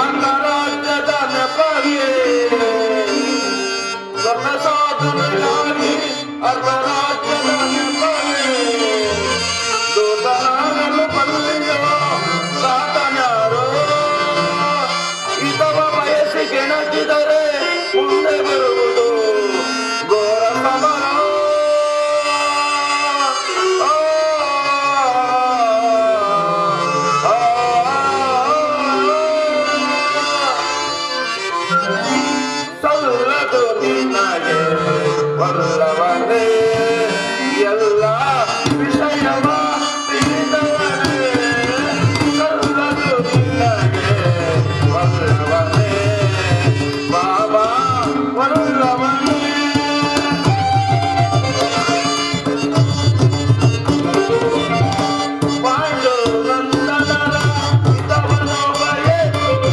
ಅಂಗರಾಜ್ಯದ ನೆಪವೇ ಸ್ವತಸಾಧನೆಯಾಗಿ ಅರ್ಧರಾಜ್ಯದ ನೆಪವೇ ದೂತನಾಗಲು ಬಂದಿಯೋ ಸಾಧನ್ಯಾರೋ ಇತವ ಬಯಸಿ ಕೆಣಕಿದರೆ ಮುಂದೆ ಬರುವುದು ಘೋರ ಸಮರ. ವಲ್ಲವನೇ ಎಲ್ಲ ವಿಷಯವ ತಿಳಿದವನೇ ಸಲ್ಲದು ನಿನಗೆ ವಲ್ಲವನೇ ಬಾಬಾ ವಲ್ಲವನೇ. ಪಾಂಡು ನಂದನರ ಹಿತವನ್ನು ಬಯಸುವೆ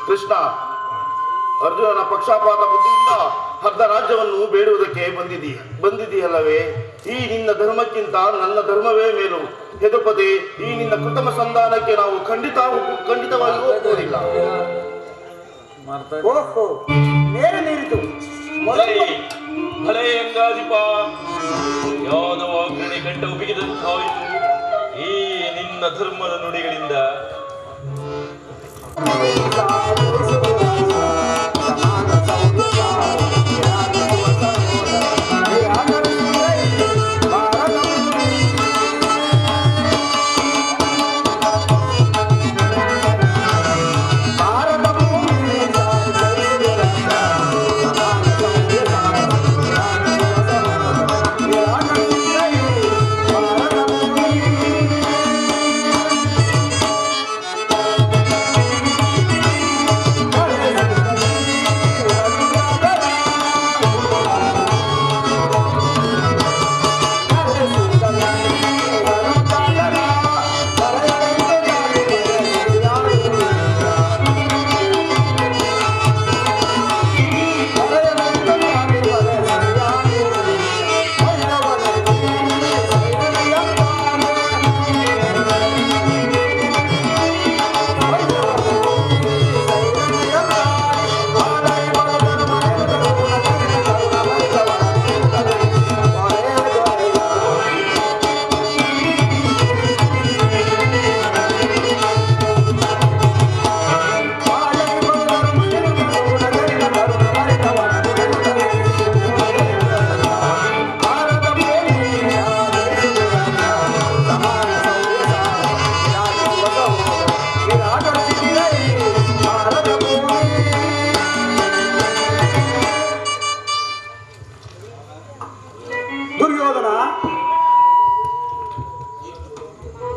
ಕೃಷ್ಣ, ಅರ್ಜುನನ ಪಕ್ಷಪಾತ ಬುದ್ಧಿಯಿಂದ ಅರ್ಧ ರಾಜ್ಯವನ್ನು ಬೇಡುವುದಕ್ಕೆ ಬಂದಿದೆಯಲ್ಲವೇ? ಈ ನಿನ್ನ ಧರ್ಮಕ್ಕಿಂತ ನನ್ನ ಧರ್ಮವೇ ಮೇಲು. ಯದುಪತಿ, ಈ ನಿನ್ನ ಕೃತಮ ಸಂಧಾನಕ್ಕೆ ನಾವು ಖಂಡಿತವಾಗಿ ಒಪ್ಪುವುದಿಲ್ಲ. ಓಹೋ, ನೇರ ನೀರಿತು. ಭಲೇ ಅಂಗಾಧಿಪ, ಯಾದವ ಗಣಿ ಗಂಟ ಉಬಿಗಿದಂತಾಯಿತು ಈ ನಿನ್ನ ಧರ್ಮದ ನುಡಿಗಳಿಂದ.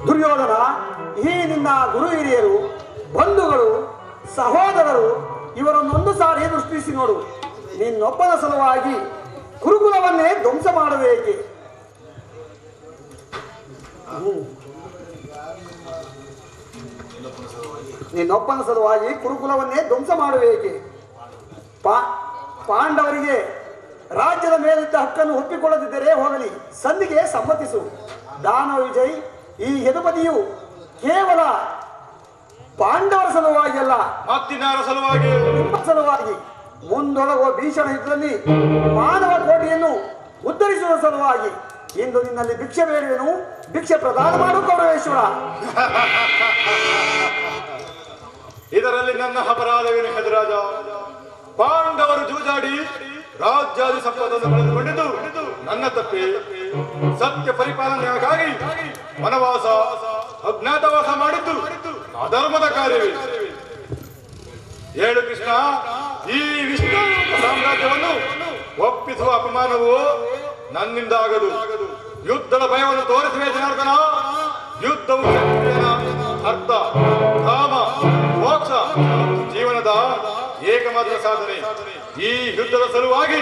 ದುರ್ಯೋಧನ, ಈ ನಿನ್ನ ಗುರು ಹಿರಿಯರು, ಬಂಧುಗಳು, ಸಹೋದರರು ಇವರನ್ನೊಂದು ಸಾರಿ ದೃಷ್ಟಿಸಿ ನೋಡು. ನಿನ್ನೊಬ್ಬನ ಸಲುವಾಗಿ ಕುರುಕುಲವನ್ನೇ ಧ್ವಂಸ ಮಾಡಬೇಕೆ? ನಿನ್ನೊಬ್ಬನ ಸಲುವಾಗಿ ಕುರುಕುಲವನ್ನೇ ಧ್ವಂಸ ಮಾಡಬೇಕೆ? ಪಾಂಡವರಿಗೆ ರಾಜ್ಯದ ಮೇಲಿದ್ದ ಹಕ್ಕನ್ನು ಒಪ್ಪಿಕೊಳ್ಳದಿದ್ದರೆ ಹೋಗಲಿ, ಸಂಧಿಗೆ ಸಮ್ಮತಿಸು. ದಾನವ ವಿಜಯ್, ಈ ಯದುಪತಿಯು ಕೇವಲ ಪಾಂಡವರ ಸಲುವಾಗಿ ಅಲ್ಲ, ಮತ್ತಿನಾರ ಸಲುವಾಗಿ, ನಿಮ್ಮ ಸಲುವಾಗಿ ಮುಂದೊಳಗುವ ಭೀಷಣ ಯುದ್ಧದಲ್ಲಿ ಮಾನವ ಕೋಟಿಯನ್ನು ಉದ್ಧರಿಸುವ ಸಲುವಾಗಿ ಇಂದು ನಿನ್ನಲ್ಲಿ ಭಿಕ್ಷೆ ಬೇಡುವೆನು. ಭಿಕ್ಷೆ ಪ್ರದಾನ ಮಾಡು ಕೌರವೇಶ್ವರ. ಇದರಲ್ಲಿ ನನ್ನ ಅಪರಾಧವೇನು ಹೆದರಾಜ? ಪಾಂಡವರು ಜೂಜಾಡಿ ರಾಜ್ಯಾದಿ ಸಂಪತ್ತನ್ನು ಕಳೆದುಕೊಂಡಿದ್ದು ನನ್ನ ತಪ್ಪೆ. ಸತ್ಯ ಪರಿಪಾಲನೆಗಾಗಿ ವನವಾಸ, ಅಜ್ಞಾತವಾಸ ಮಾಡಿದ್ದು ಅಧರ್ಮದ ಕಾರ್ಯವೇ. ಹೇಳು ಕೃಷ್ಣ, ಈ ವಿಷ್ಣು ಸಾಮ್ರಾಜ್ಯವನ್ನು ಒಪ್ಪಿಸುವ ಅಪಮಾನವು ನನ್ನಿಂದ ಆಗದು. ಯುದ್ಧದ ಭಯವನ್ನು ತೋರಿಸುವೆ ಜನಾರ್ದನ. ಯುದ್ಧವು ಶಕ್ತಿಯ ಅರ್ಥ, ಕಾಮ, ಮೋಕ್ಷ, ಜೀವನದ ಏಕಮಾತ್ರ ಸಾಧನೆ. ಈ ಯುದ್ಧದ ಸಲುವಾಗಿ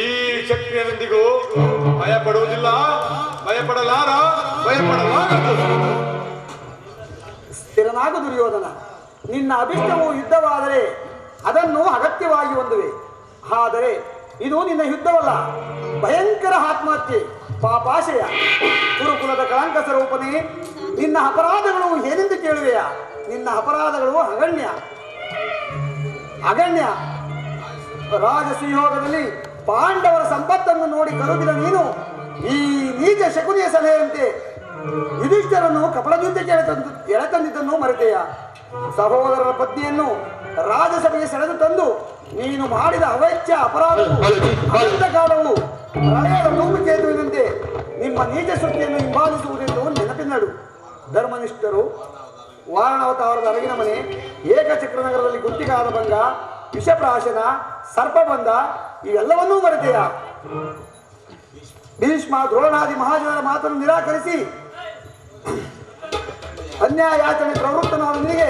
ಈ ಶಕ್ತಿಯೊಂದಿಗೂ ಭಯಪಡುವುದಿಲ್ಲ, ಭಯಪಡಲಾಗದು. ಸ್ಥಿರನಾಗು ದುರ್ಯೋಧನ. ನಿನ್ನ ಅಭಿಷ್ಟವು ಯುದ್ಧವಾದರೆ ಅದನ್ನು ಅಗತ್ಯವಾಗಿ ಹೊಂದುವೆ. ಆದರೆ ಇದು ನಿನ್ನ ಯುದ್ಧವಲ್ಲ, ಭಯಂಕರ ಆತ್ಮಹತ್ಯೆ, ಪಾಪಾಶಯ, ಕುರುಕುಲದ ಕಳಂಕ ಸ್ವರೂಪನೇ. ನಿನ್ನ ಅಪರಾಧಗಳು ಏನೆಂದು ಕೇಳುವೆಯಾ? ನಿನ್ನ ಅಪರಾಧಗಳು ಅಗಣ್ಯ. ರಾಜಸಿಂಹೋಗದಲ್ಲಿ ಪಾಂಡವರ ಸಂಪತ್ತನ್ನು ನೋಡಿ ಕರುಗಿದ ನೀನು ಈ ನೀಚ ಶಕುನಿಯ ಸಲಹೆಯಂತೆ ಯುಧಿಷ್ಠರನ್ನು ಕಪಳಯುದ್ಧಕ್ಕೆ ಎಳೆತಂದಿದ್ದನ್ನು ಮರೆತೆಯ? ಸಹೋದರರ ಪತ್ನಿಯನ್ನು ರಾಜಸಭೆಗೆ ಸೆಳೆದು ತಂದು ನೀನು ಮಾಡಿದ ಅವೆಚ್ಚ ಅಪರಾಧ ಕಾಲವು ಪ್ರಳಯದ ಧೂಮಕೇತುವಿನಂತೆ ನಿಮ್ಮ ನೀಚ ಶಕ್ತಿಯನ್ನು ಹಿಂಬಾಲಿಸುವುದೆಂದು ನೆನಪಿನಡು. ಧರ್ಮನಿಷ್ಠರು, ವಾರಣಾವತಾರದ ಅರಗಿನ ಮನೆ, ಏಕಚಕ್ರ ನಗರದಲ್ಲಿ ಗುತ್ತಿಗಾದ ಭಂಗ, ವಿಷಪ್ರಾಶನ, ಸರ್ಪಬಂಧ ಇವೆಲ್ಲವನ್ನೂ ಮರೆತೆಯ? ಭೀಷ್ಮ, ದ್ರೋಣಾದಿ ಮಹಾಜನರ ಮಾತನ್ನು ನಿರಾಕರಿಸಿ ಅನ್ಯಾಯಾಚನೆ ಪ್ರವೃತ್ತನಾದ ನಿನಗೆ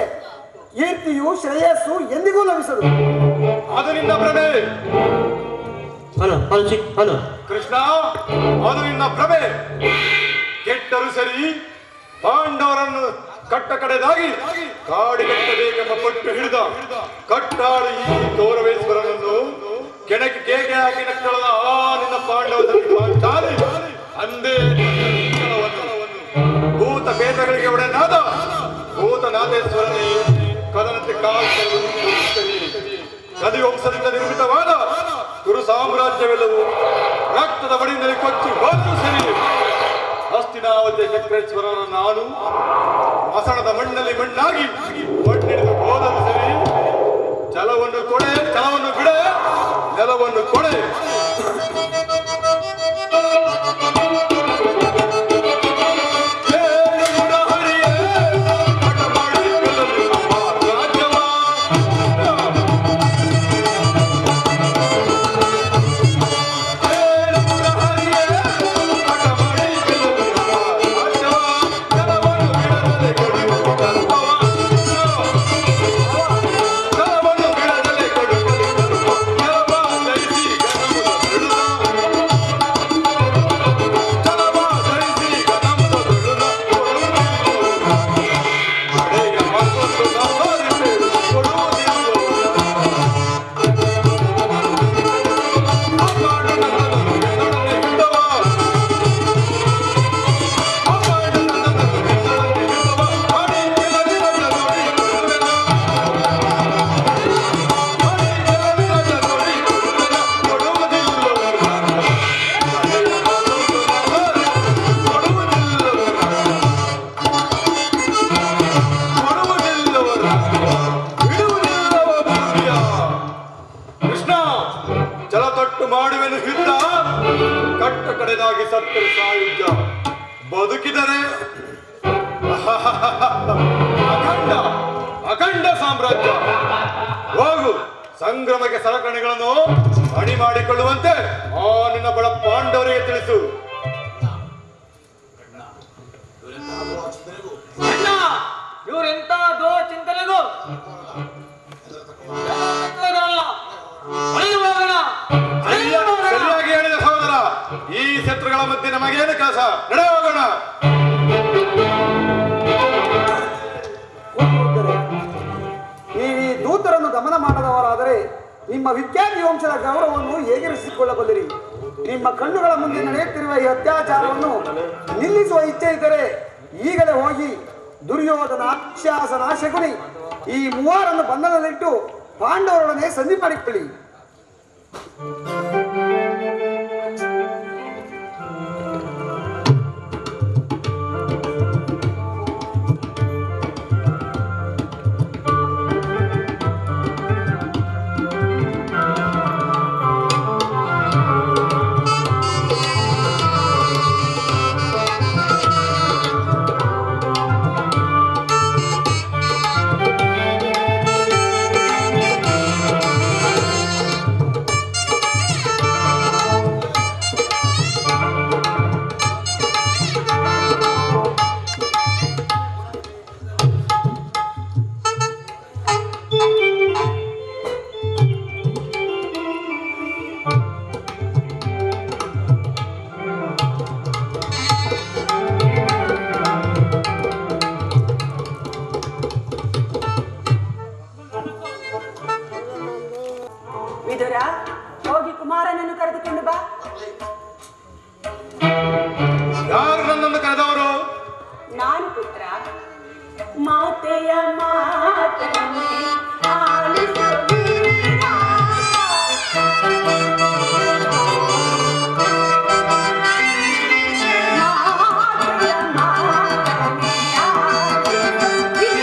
ಕೀರ್ತಿಯು ಶ್ರೇಯಸ್ಸು ಎಂದಿಗೂ ಲಭಿಸದು. ಅದು ನಿನ್ನ ಭ್ರಮೆ ಕೃಷ್ಣ, ಅದು ನಿನ್ನ ಭ್ರಮೆ. ಕೆಟ್ಟರು ಸರಿ, ಪಾಂಡವರನ್ನು ಕಟ್ಟ ಕಡೆದಾಗಿ ಕಾಡಿಗಟ್ಟಬೇಕೆಂಬ ಪಟ್ಟು ಹಿಡಿದ ಕಟ್ಟಾಳು ಈ ಕೌರವೇಶ್ವರನನ್ನು ಕೆಣಕಿ ಕೇಕೆ ಹಾಕಿ ನಕ್ಕಳದ ಆ ನಿನ್ನ ಪಾಂಡವರಲ್ಲಿ ಅಂದೇ ಭೂತ ಪೇತಗಳಿಗೆ ಒಡೆನಾದ ಭೂತನಾಥೇಶ್ವರನೇ ಕದನತೆ ಕದಿವಂಶದಿಂದ ನಿರ್ಮಿತವಾದ ಕುರು ಸಾಮ್ರಾಜ್ಯವೆಲ್ಲವೂ ರಕ್ತದ ಬಡಿನಲ್ಲಿ ಕೊಚ್ಚಿ ಹೋದರೂ ಸರಿ. ಹಸ್ತಿನಾವತಿಯ ಚಕ್ರೇಶ್ವರನ ನಾನು ಮಸಣದ ಮಣ್ಣಲ್ಲಿ ಮಣ್ಣಾಗಿ ಮಣ್ಣಿಡಿದು ಹೋದರೂ ಸರಿ. ಛಲವನ್ನು ಕೊಡೆ, ಛಲವನ್ನು ಬಿಡೆ, ನೆಲವನ್ನು ಕೊಡೆ. ಮಾಡುವೆನು ಯುದ್ಧ, ಕಟ್ಟ ಕಡೆದಾಗಿ ಸತ್ತರು ಸಾಯುಜ್ಯ, ಬದುಕಿದರೆ ಅಖಂಡ ಸಾಮ್ರಾಜ್ಯ. ಹೋಗು, ಸಂಗ್ರಮಕ್ಕೆ ಸಲಕರಣೆಗಳನ್ನು ಅಣಿ ಮಾಡಿಕೊಳ್ಳುವಂತೆ ಆ ನಿನ್ನ ಬಡ ಪಾಂಡವರಿಗೆ ತಿಳಿಸು. ಅಣ್ಣ ಇವ್ರೆಂತ ದೋ ಚಿಂತನೆಗೂ ಸರಿಯಾಗಿ ಹೇಳಿದ ಸಹೋದರ. ಈ ಶತ್ರುಗಳ ಮಧ್ಯೆ ನಮಗೇನು ಕೆಲಸ? ನಡೆ ಹೋಗೋಣ. ನೀವು ಈ ದೂತರನ್ನು ದಮನ ಮಾಡದವರಾದರೆ ನಿಮ್ಮ ವಿದ್ಯಾರ್ಥಿ ವಂಶದ ಗೌರವವನ್ನು ಹೇಗಿರಿಸಿಕೊಳ್ಳಬಲ್ಲಿರಿ? ನಿಮ್ಮ ಕಣ್ಣುಗಳ ಮುಂದೆ ನಡೆಯುತ್ತಿರುವ ಈ ಅತ್ಯಾಚಾರವನ್ನು ನಿಲ್ಲಿಸುವ ಇಚ್ಛೆ ಇದ್ದರೆ ಈಗಲೇ ಹೋಗಿ ದುರ್ಯೋಧನ, ಶಾಸನ, ಶಕುನಿ ಈ ಮೂವರನ್ನು ಬಂಧನದಲ್ಲಿಟ್ಟು ಪಾಂಡವರೊಡನೆ ಸಂಧಿ ಮಾಡಿಕೊಳ್ಳಿ. ವಿದುರ, ಹೋಗಿ ಕುಮಾರನನ್ನು ಕರೆದುಕೊಂಡು ಬಾ. ಯಾರು ನನ್ನನ್ನು ಕರೆದವರು? ನಾನು ಪುತ್ರ. ಮಾತೆಯ ಮಾತನ್ನೇ ಆಲಿಸು ವೀರ. ಮಾತೆಯ ಮಾತನ್ನೇ ಆಲಿಸು ವೀರ.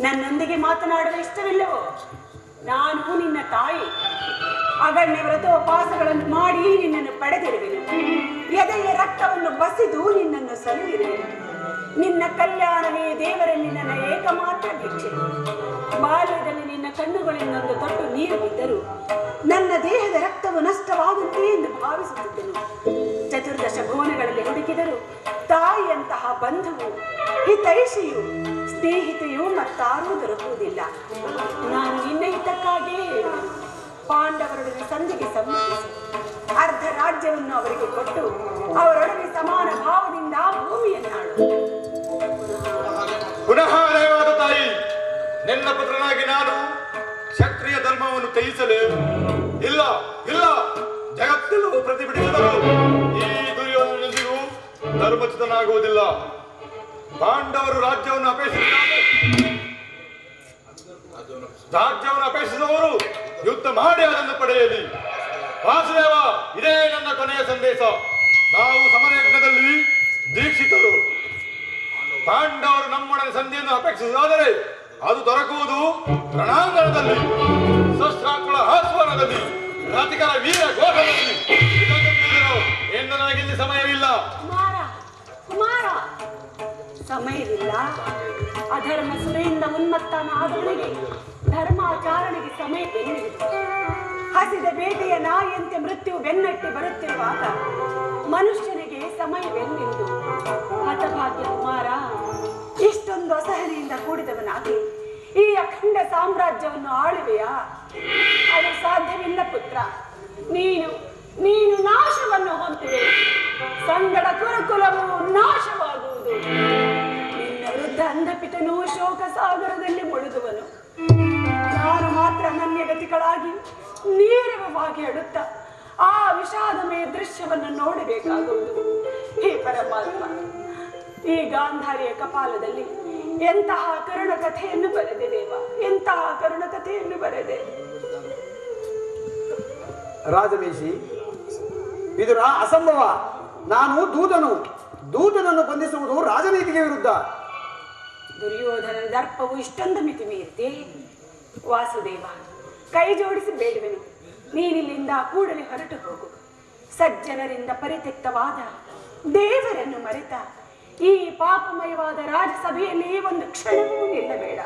ನನ್ನೊಂದಿಗೆ ಮಾತನಾಡಲು ಇಷ್ಟವಿಲ್ಲವೋ? ನಾನು ನಿನ್ನ ತಾಯಿ. ಅಗಣ್ಯ ವ್ರತ ಉಪವಾಸಗಳನ್ನು ಮಾಡಿ ನಿನ್ನನ್ನು ಪಡೆದಿರುವೆನು. ಎದೆಯ ರಕ್ತವನ್ನು ಬಸಿದು ನಿನ್ನನ್ನು ಸಲುಹಿರುವೆ. ನಿನ್ನ ಕಲ್ಯಾಣವೇ ದೇವರಲ್ಲಿ ನನ್ನ ಏಕಮಾತ್ರ ಭಿಕ್ಷೆ. ಬಾಲ್ಯದಲ್ಲಿ ನಿನ್ನ ಕಣ್ಣುಗಳಿಂದೊಂದು ತೊಟ್ಟು ನೀರು ಬಿದ್ದರೂ ನನ್ನ ದೇಹದ ರಕ್ತವು ನಷ್ಟವಾಗುತ್ತೆ ಎಂದು ಭಾವಿಸುತ್ತಿದ್ದೆನು. ಚತುರ್ದಶ ಭುವನಗಳಲ್ಲಿ ಹುಡುಕಿದರೂ ತಾಯಿಯಂತಹ ಬಂಧುವು, ಹಿತೈಷಿಯು, ಸ್ನೇಹಿತೆಯು ಮತ್ತಾರೂ ದೊರಕುವುದಿಲ್ಲ. ನಾನು ನಿನ್ನ ಹಿತಕ್ಕಾಗಿಯೇ ಹೇಳುವೆನು. ಪಾಂಡವರೊಡನೆ ಸಂಧಿಗೆ ಸಮ್ಮತಿಸಿ ಅರ್ಧ ರಾಜ್ಯವನ್ನು ಅವರಿಗೆ ಕೊಟ್ಟು ಅವರೊಡನೆ ಸಮಾನ ಭಾವದಿಂದ ಭೂಮಿಯನ್ನಾಳು. ಪುನಃ ನ್ಯಾಯವಾದ ತಾಯಿ, ನಿನ್ನ ಪುತ್ರನಾಗಿ ನಾನು ಕ್ಷತ್ರಿಯ ಧರ್ಮವನ್ನು ತ್ಯಜಿಸಲೇ ಇಲ್ಲ. ಇಲ್ಲ, ಜಗತ್ತೆಲ್ಲವೂ ಪ್ರತಿಭಟಿಸಿದರು ಈ ದುರ್ಯೋಧನನಿಗೂ ಧರ್ಮಚ್ಯುತನಾಗುವುದಿಲ್ಲ. ಪಾಂಡವರು ರಾಜ್ಯವನ್ನು ಅಪೇಕ್ಷಿಸಿದವರು ಯುದ್ಧ ಮಾಡಿ ಅದನ್ನು ಪಡೆಯಲಿ. ವಾಸುದೇವ, ಇದೇ ನನ್ನ ಕೊನೆಯ ಸಂದೇಶ. ನಾವು ಸಮರಯಜ್ಞದಲ್ಲಿ ದೀಕ್ಷಿತರು. ಪಾಂಡವರು ನಮ್ಮೊಡನೆ ಸಂಧಿಯನ್ನು ಅಪೇಕ್ಷಿಸುವುದಾದರೆ ಅದು ದೊರಕುವುದು ರಣಾಂಗಣದಲ್ಲಿ, ಶಸ್ತ್ರಾಕುಳ ಆಸ್ವಾನದಲ್ಲಿ, ರಾತಿಕರ ವೀರ ಘೋಷದಲ್ಲಿ. ಎಂದು ನನಗಿಲ್ಲಿ ಸಮಯವಿಲ್ಲ. ಕುಮಾರ, ಸಮಯವಿಲ್ಲ. ಅಧರ್ಮ ಸುರೆಯಿಂದ ಉನ್ಮತ್ತನಾದವನಿಗೆ ಧರ್ಮಾಚರಣೆಗೆ ಸಮಯ ಬೆನ್ನಿದೆ. ಹಸಿದ ಬೇಟೆಯ ನಾಯಿಯಂತೆ ಮೃತ್ಯು ಬೆನ್ನಟ್ಟಿ ಬರುತ್ತಿರುವಾಗ ಮನುಷ್ಯನಿಗೆ ಸಮಯವೆಲ್ಲಿಂದು? ಹತಭಾಗ್ಯ ಕುಮಾರ, ಇಷ್ಟೊಂದು ಅಸಹನೆಯಿಂದ ಕೂಡಿದವನಾಗಿ ಈ ಅಖಂಡ ಸಾಮ್ರಾಜ್ಯವನ್ನು ಆಳುವೆಯಾ? ಅದು ಸಾಧ್ಯವಿಲ್ಲ ಪುತ್ರ. ನೀನು ನಾಶವನ್ನು ಹೊಂದಿವೆ. ಸಂಗಡ ಕುರುಕುಲವು ನಾಶವಾಗುವುದು. ನಿನ್ನ ವೃದ್ಧ ಅಂಧಪಿತನು ಶೋಕ ಸಾಗರದಲ್ಲಿ ಮುಳುಗುವನು. ನಾನು ಮಾತ್ರ ನನ್ಯಗತಿಗಳಾಗಿ ನೇರವಾಗಿ ಅಡುತ್ತಾ ಆ ವಿಷಾದಮಯ ದೃಶ್ಯವನ್ನು ನೋಡಬೇಕಾಗುವುದು. ಹೇ ಪರಮಾತ್ಮ, ಈ ಗಾಂಧಾರಿಯ ಕಪಾಲದಲ್ಲಿ ಎಂತಹ ಕರುಣ ಕಥೆಯನ್ನು ಬರೆದೆ ದೇವ, ಎಂತಹ ಕರುಣ ಕಥೆಯನ್ನು ಬರೆದೆ. ರಾಜವೇಶಿ, ಇದು ಅಸಂಭವ. ನಾನು ದೂತನನ್ನು ಬಂಧಿಸುವುದು ರಾಜನೀತಿಗೆ ವಿರುದ್ಧ. ದುರ್ಯೋಧನ ದರ್ಪವು ಇಷ್ಟೊಂದು ಮಿತಿ ಮೀರಿದೆ. ವಾಸುದೇವ, ಕೈ ಜೋಡಿಸಿ ಬೇಡುವೆನು, ನೀನಿಲ್ಲಿಂದ ಕೂಡಲೇ ಹೊರಟು ಹೋಗು. ಸಜ್ಜನರಿಂದ ಪರಿತ್ಯಕ್ತವಾದ ದೇವರನ್ನು ಮರೆತ ಈ ಪಾಪಮಯವಾದ ರಾಜಸಭೆಯಲ್ಲಿ ಒಂದು ಕ್ಷಣವೂ ನಿಲ್ಲಬೇಡ.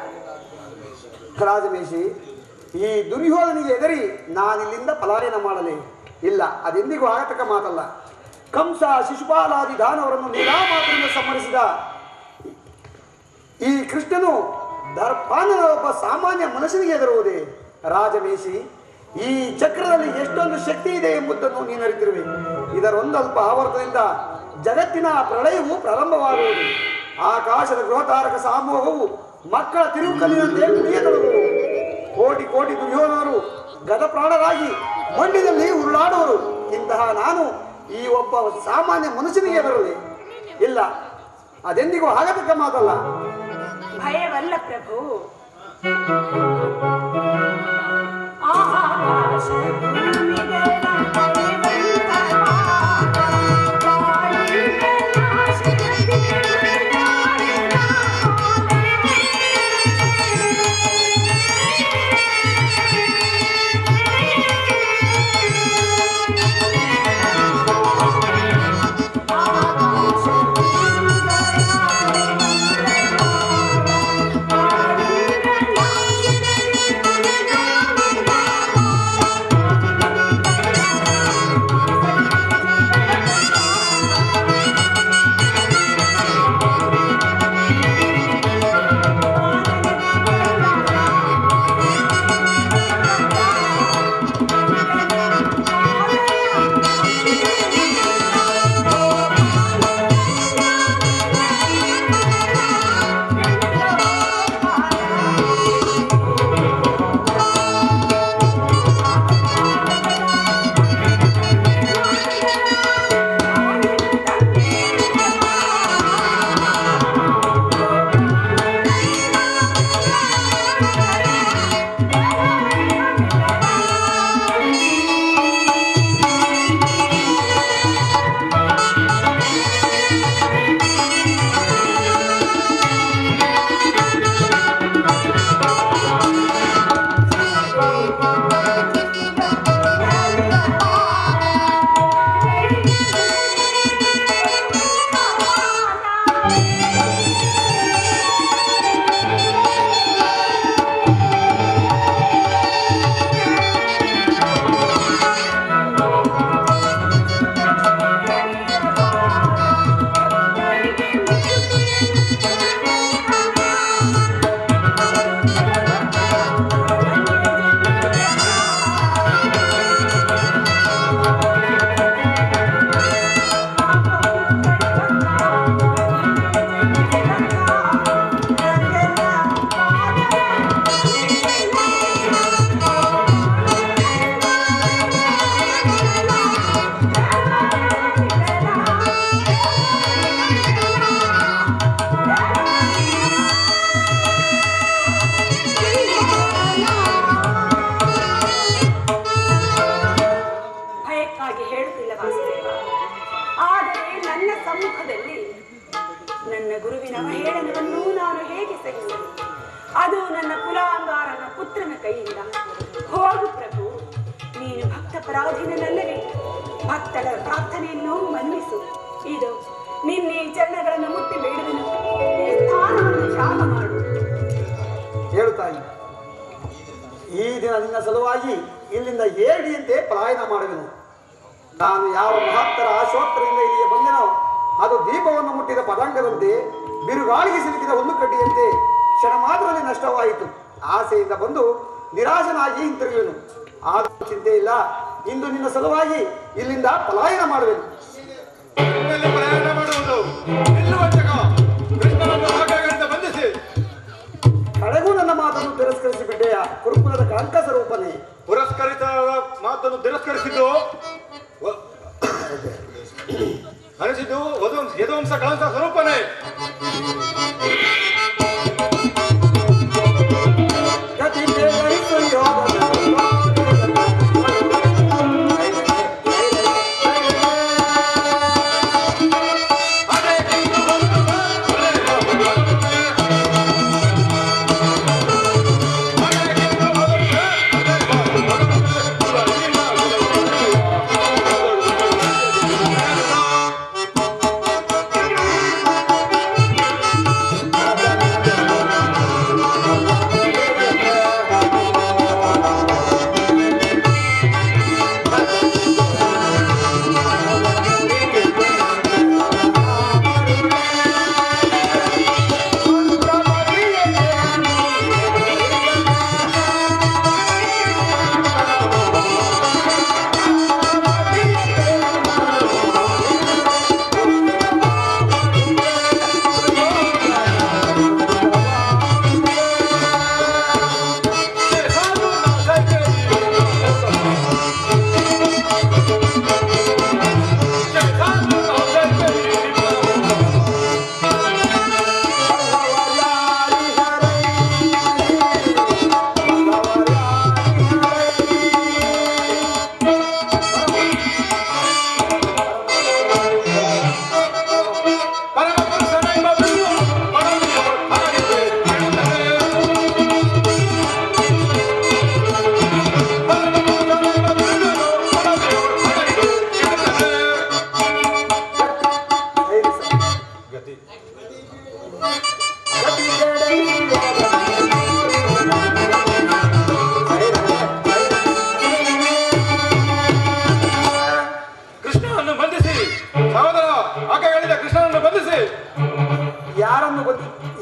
ರಾಜವೇಶಿ, ಈ ದುರ್ಯೋಧನಿಗೆ ಎದರಿ ನಾನಿಲ್ಲಿಂದ ಪಲಾಯನ ಮಾಡಲೇ ಇಲ್ಲ. ಅದೆಂದಿಗೂ ಆಗತಕ್ಕ ಮಾತಲ್ಲ. ಕಂಸ, ಶಿಶುಪಾಲಾದಿ ದಾನವರನ್ನು ನಿರಾಮಾತ್ರದಿಂದ ಸಂಹರಿಸಿದ ಈ ಕೃಷ್ಣನು ದರ್ಪಾನನ ಒಬ್ಬ ಸಾಮಾನ್ಯ ಮನುಷ್ಯನಿಗೆ ಎದುರುವುದೇ? ರಾಜವೇಶಿ, ಈ ಚಕ್ರದಲ್ಲಿ ಎಷ್ಟೊಂದು ಶಕ್ತಿ ಇದೆ ಎಂಬುದನ್ನು ನೀನು ಅರಿತಿರುವೆ. ಇದರೊಂದಲ್ಪ ಆವರ್ತದಿಂದ ಜಗತ್ತಿನ ಪ್ರಳಯವು ಪ್ರಾರಂಭವಾಗುವುದು. ಆಕಾಶದ ಗೃಹತಾರಕ ಸಾಮೂಹವು ಮಕ್ಕಳ ತಿರುಕಲ್ಲಿನಂತೆ ಕುಡಿಯತೊಡಗುವು. ಕೋಟಿ ಕೋಟಿ ದುರ್ಯೋಧನರು ಗದಪ್ರಾಣರಾಗಿ ಮಂಡ್ಯದಲ್ಲಿ ಉರುಳಾಡುವರು. ಇಂತಹ ನಾನು ಈ ಒಬ್ಬ ಸಾಮಾನ್ಯ ಮನುಷ್ಯನಿಗೆ ಬರಲಿ ಇಲ್ಲ. ಅದೆಂದಿಗೂ ಆಗತಕ್ಕ ಮಾತಲ್ಲ. ಭಯವಲ್ಲ ಪ್ರಭು. ಸಮ್ಮುಖದಲ್ಲಿ ನನ್ನ ಗುರುವಿನ ಅವಹೇಳನವನ್ನು ನಾನು ಹೇಗೆ ಸಹಿಸಲು? ಅದು ನನ್ನ ಕುಲಾಂಗಾರನ ಪುತ್ರನ ಕೈಯಿಂದ. ಹೋಗು ಪ್ರಭು, ನೀನು ಭಕ್ತ ಪರಾಧೀನನಲ್ಲವೇ? ಭಕ್ತರ ಪ್ರಾರ್ಥನೆಯನ್ನು ಮನ್ನಿಸು. ಇದು ನಿನ್ನೆ ಚರಣಗಳನ್ನು ಮುಟ್ಟಿ ಬೇಡುವೆನು. ಈ ಸ್ಥಾನವನ್ನು ತ್ಯಾಗ ಮಾಡು. ಹೇಳುತ್ತಾಯಿ, ಈ ದಿನ ನಿನ್ನ ಸಲುವಾಗಿ ಇಲ್ಲಿಂದ ಏಡಿಯಂತೆ ಪಲಾಯನ ಮಾಡುವೆನು. ನಾನು ಯಾವ ಮಹತ್ತರ ಆಶೋತ್ತರದಿಂದ ಇಲ್ಲಿಗೆ ಬಂದೆನೋ ಅದು ದೀಪವನ್ನು ಮುಟ್ಟಿದ ಪದಂಗದಂತೆ, ಬಿರುಗಾಳಿಗೆ ಸಿಲುಕಿದ ಹುಲ್ಲುಕಡ್ಡಿಯಂತೆ ಕ್ಷಣ ಮಾತ್ರದಲ್ಲಿ ನಷ್ಟವಾಯಿತು. ಆಸೆಯಿಂದ ಬಂದು ನಿರಾಶನಾಗಿ ಹಿಂತಿರುಗುವೆನು. ಆದರೂ ಚಿಂತೆ ಇಲ್ಲ, ಇಂದು ನಿನ್ನ ಸಲುವಾಗಿ ಇಲ್ಲಿಂದ ಪಲಾಯನ ಮಾಡುವೆನು. ಪ್ರಯಾಣ ಮಾಡುವುದು ನಿಲ್ಲುವ ಜಗ. ಕೃಷ್ಣನನ್ನು ಆಗಾಗಂತ ಬಂಧಿಸಿ. ಕಡೆಗೂ ನನ್ನ ಮಾತನ್ನು ತಿರಸ್ಕರಿಸಿ ಬಿಟ್ಟೆಯ ಕುರುಕುಲದ ಕಳಂಕ ಸ್ವರೂಪನೇ. ಪುರಸ್ಕರಿತ ಮಾತನ್ನು ತಿರಸ್ಕರಿಸಿದ್ದು ಅನಿಸಿದ್ದು ಯದುವಂಶ ಕಳಂಕ ಸ್ವರೂಪನೇ.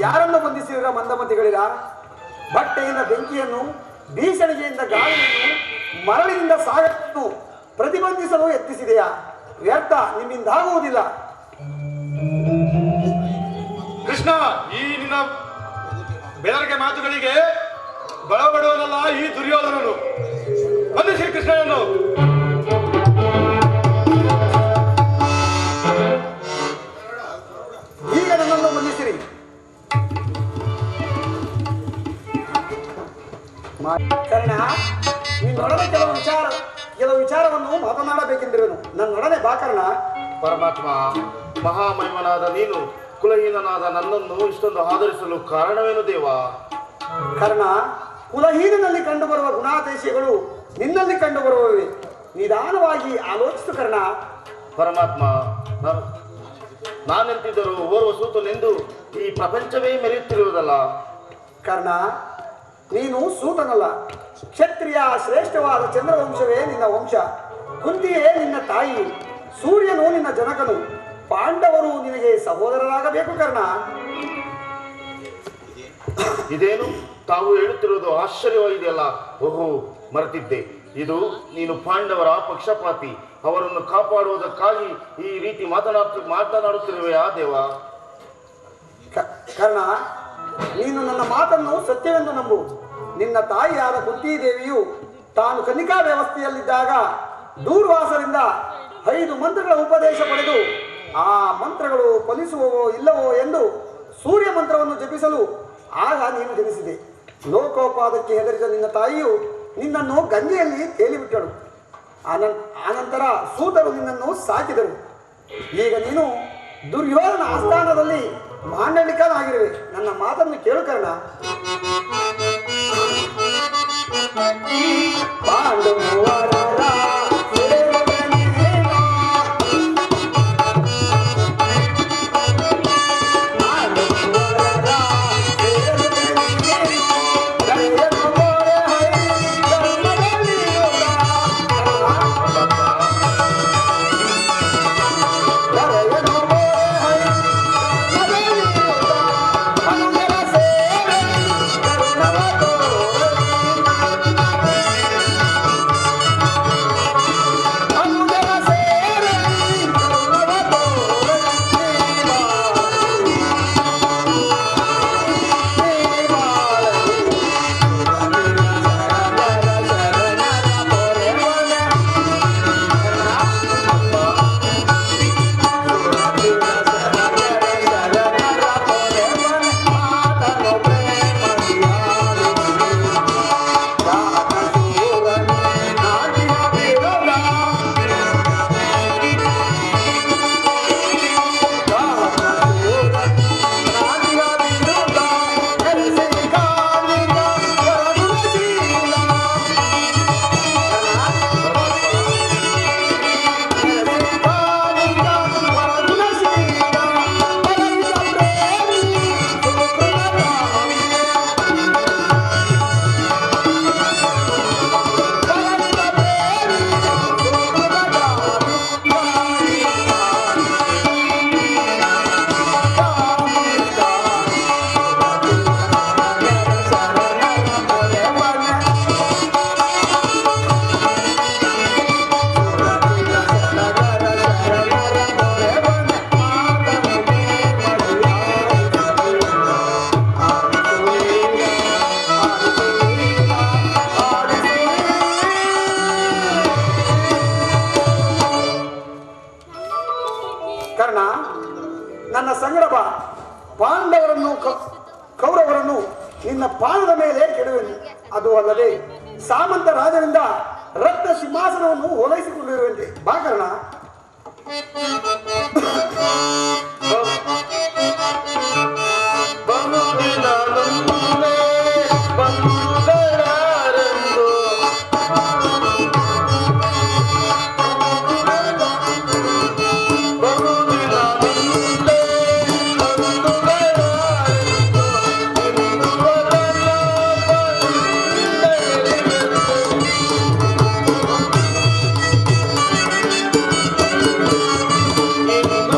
ಯಾರನ್ನು ಬಂಧಿಸಿರ ಮಂದಮತಿಗಳಿರ? ಬಟ್ಟೆಯಿಂದ ಬೆಂಕಿಯನ್ನು, ಭೀಷಣಿಗೆಯಿಂದ ಗಾಳಿಯನ್ನು, ಮರಳಿನಿಂದ ಸಾಗರವನ್ನು ಪ್ರತಿಬಂಧಿಸಲು ಯತ್ನಿಸಿದೆಯಾ? ವ್ಯರ್ಥ, ನಿಮ್ಮಿಂದಾಗುವುದಿಲ್ಲ. ಕೃಷ್ಣ, ಈ ನಿನ್ನ ಬೆದರಿಕೆ ಮಾತುಗಳಿಗೆ ಬಳಬಡುವನಲ್ಲ ಈ ದುರ್ಯೋಧನನು. ಬಂಧಿಸಿ ಕೃಷ್ಣನನ್ನು. ಈಗ ನನ್ನನ್ನು ಬಂಧಿಸಿರಿ. ಕರ್ಣ, ನಿನ್ನೊಡನೆ ಕೆಲವು ವಿಚಾರವನ್ನು ಮಾತನಾಡಬೇಕೆಂದಿರುವೆನು. ನನ್ನೊಡನೆ ಬಾ ಕರ್ಣ. ಪರಮಾತ್ಮ, ಮಹಾಮಹಿಮನಾದ ನೀನು ಕುಲಹೀನನಾದ ನನ್ನನ್ನು ಇಷ್ಟೊಂದು ಆಧರಿಸಲು ಕಾರಣವೇನು ದೇವ? ಕರ್ಣ, ಕುಲಹೀನನಲ್ಲಿ ಕಂಡುಬರುವ ಗುಣಾತಿಶಯಗಳು ನಿನ್ನಲ್ಲಿ ಕಂಡುಬರುವವೆ. ನಿಧಾನವಾಗಿ ಆಲೋಚಿಸು ಕರ್ಣ. ಪರಮಾತ್ಮ, ನಾನೆಂತಿದ್ದರೂ ಓರ್ವ ಸೂತನೆಂದು ಈ ಪ್ರಪಂಚವೇ ಮೆರೆಯುತ್ತಿರುವುದಲ್ಲ. ಕರ್ಣ, ನೀನು ಸೂತನಲ್ಲ. ಕ್ಷತ್ರಿಯ ಶ್ರೇಷ್ಠವಾದ ಚಂದ್ರವಂಶವೇ ನಿನ್ನ ವಂಶ. ಕುಂತಿಯೇ ನಿನ್ನ ತಾಯಿ. ಸೂರ್ಯನು ನಿನ್ನ ಜನಕನು. ಪಾಂಡವರು ನಿನಗೆ ಸಹೋದರರಾಗಬೇಕು ಕರ್ಣ. ಇದೇನು ತಾವು ಹೇಳುತ್ತಿರುವುದು ಆಶ್ಚರ್ಯವಾಗಿದೆಯಲ್ಲ. ಓಹೋ, ಮರೆತಿದ್ದೆ. ಇದು ನೀನು ಪಾಂಡವರ ಪಕ್ಷಪಾತಿ. ಅವರನ್ನು ಕಾಪಾಡುವುದಕ್ಕಾಗಿ ಈ ರೀತಿ ಮಾತನಾಡುತ್ತಿರುವೆಯಾ ದೇವ? ಕರ್ಣ, ನೀನು ನನ್ನ ಮಾತನ್ನು ಸತ್ಯವೆಂದು ನಂಬು. ನಿನ್ನ ತಾಯಿಯಾದ ಕುಂತಿದೇವಿಯು ತಾನು ಕನ್ನಿಕಾ ವ್ಯವಸ್ಥೆಯಲ್ಲಿದ್ದಾಗ ದೂರ್ವಾಸರಿಂದ 5 ಮಂತ್ರಗಳ ಉಪದೇಶ ಪಡೆದು ಆ ಮಂತ್ರಗಳು ಫಲಿಸುವವೋ ಇಲ್ಲವೋ ಎಂದು ಸೂರ್ಯ ಮಂತ್ರವನ್ನು ಜಪಿಸಲು ಆಗ ನೀನು ಜನಿಸಿದೆ. ಲೋಕೋಪಾದಕ್ಕೆ ಹೆದರಿದ ನಿನ್ನ ತಾಯಿಯು ನಿನ್ನನ್ನು ಗಂಗೆಯಲ್ಲಿ ತೇಲಿಬಿಟ್ಟಳು. ಆನಂತರ ಸೂತರು ನಿನ್ನನ್ನು ಸಾಕಿದರು. ಈಗ ನೀನು ದುರ್ಯೋಧನ ಆಸ್ಥಾನದಲ್ಲಿ ಮಾಂಡಲಿಕನಾಗಿರುವೆ. ನನ್ನ ಮಾತನ್ನು ಕೇಳು ಕರ್ಣ. ಪಾಂಡವರ ಕರ್ಣ, ನನ್ನ ಸಂಗಡ ಬಾ. ಪಾಂಡವರನ್ನು ಕೌರವರನ್ನು ನಿನ್ನ ಪಾದದ ಮೇಲೆ ಕೆಡುವೆನು. ಅದು ಅಲ್ಲದೆ ಸಾಮಂತ ರಾಜನಿಂದ ರತ್ನ ಸಿಂಹಾಸನವನ್ನು ಓಲೈಸಿಕೊಂಡಿರುವಂತೆ ಬಾ ಕರ್ಣ. Thank you.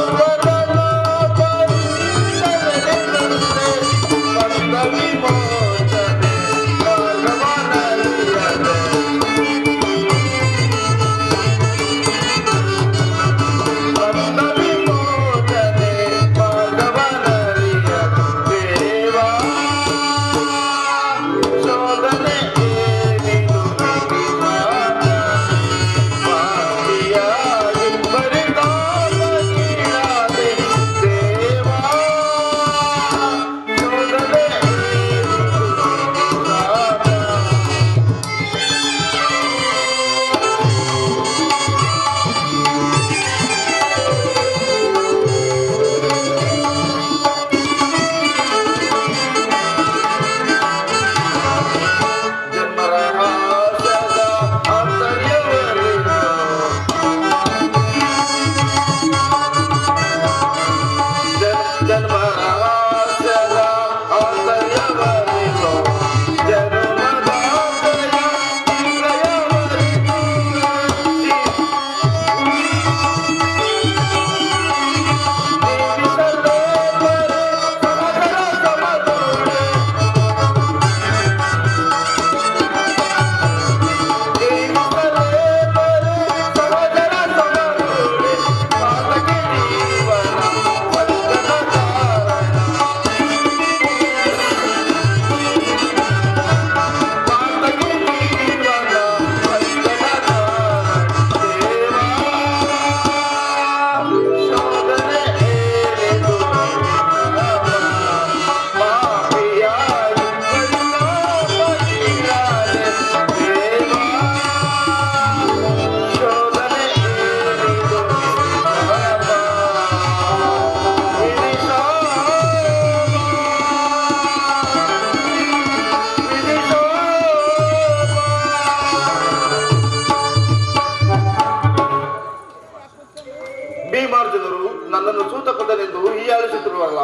ನನ್ನನ್ನು ಸೂತಕದನೆಂದು ಹೀಯಾಳಿಸುತ್ತಿರುವಲ್ಲ,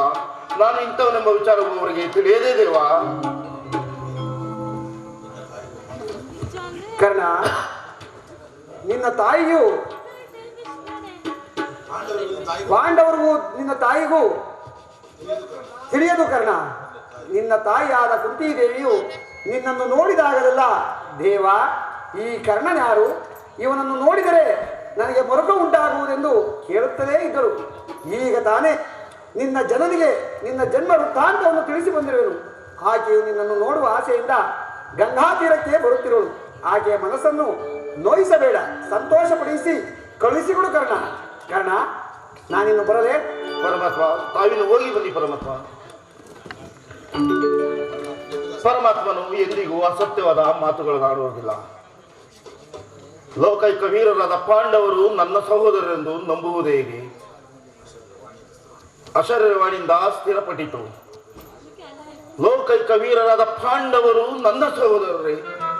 ನಾನು ಇಂಥವನೆಂಬ ವಿಚಾರವು ಅವರಿಗೆ ತಿಳಿಯದೇ ದೇವಾ? ಕರ್ಣ, ನಿನ್ನ ತಾಯಿಯು ಪಾಂಡವರಿಗೂ ನಿನ್ನ ತಾಯಿಗೂ ತಿಳಿಯದು ಕರ್ಣ. ನಿನ್ನ ತಾಯಿಯಾದ ಕುಂತಿದೇವಿಯು ನಿನ್ನನ್ನು ನೋಡಿದಾಗಲೆಲ್ಲ, ದೇವ ಈ ಕರ್ಣನ್ಯಾರು, ಇವನನ್ನು ನೋಡಿದರೆ ನನಗೆ ಮೊರಕ ಉಂಟಾಗುವುದೆಂದು ಕೇಳುತ್ತಲೇ ಇದ್ದರು. ಈಗ ತಾನೇ ನಿನ್ನ ಜನನಿಗೆ ನಿನ್ನ ಜನ್ಮ ವೃತ್ತಾಂತವನ್ನು ತಿಳಿಸಿ ಬಂದಿರುವೆನು. ಆಕೆಯು ನಿನ್ನನ್ನು ನೋಡುವ ಆಸೆಯಿಂದ ಗಂಗಾ ತೀರಕ್ಕೆ ಬರುತ್ತಿರುವಳು. ಆಕೆಯ ಮನಸ್ಸನ್ನು ನೋಯಿಸಬೇಡ, ಸಂತೋಷಪಡಿಸಿ ಕಳುಹಿಸಿಕೊಡು ಕರ್ಣ. ಕರ್ಣ, ನಾನಿನ್ನು ಬರಲೇ? ಪರಮಾತ್ಮ, ತಾವಿನ್ನು ಹೋಗಿ ಬನ್ನಿ ಪರಮಾತ್ಮ. ಪರಮಾತ್ಮನು ಎಂದಿಗೂ ಅಸತ್ಯವಾದ ಮಾತುಗಳನ್ನು ಆಡುವುದಿಲ್ಲ. ಲೋಕೈಕ ವೀರರಾದ ಪಾಂಡವರು ನನ್ನ ಸಹೋದರರೆಂದು ನಂಬುವುದೇ ಹೇಗೆ? ಅಶರೀರವಾಣಿಯಿಂದ ಸ್ಥಿರಪಟ್ಟಿತು. ಲೋಕೈಕ ವೀರರಾದ ಪಾಂಡವರು ನನ್ನ ಸಹೋದರರೇ,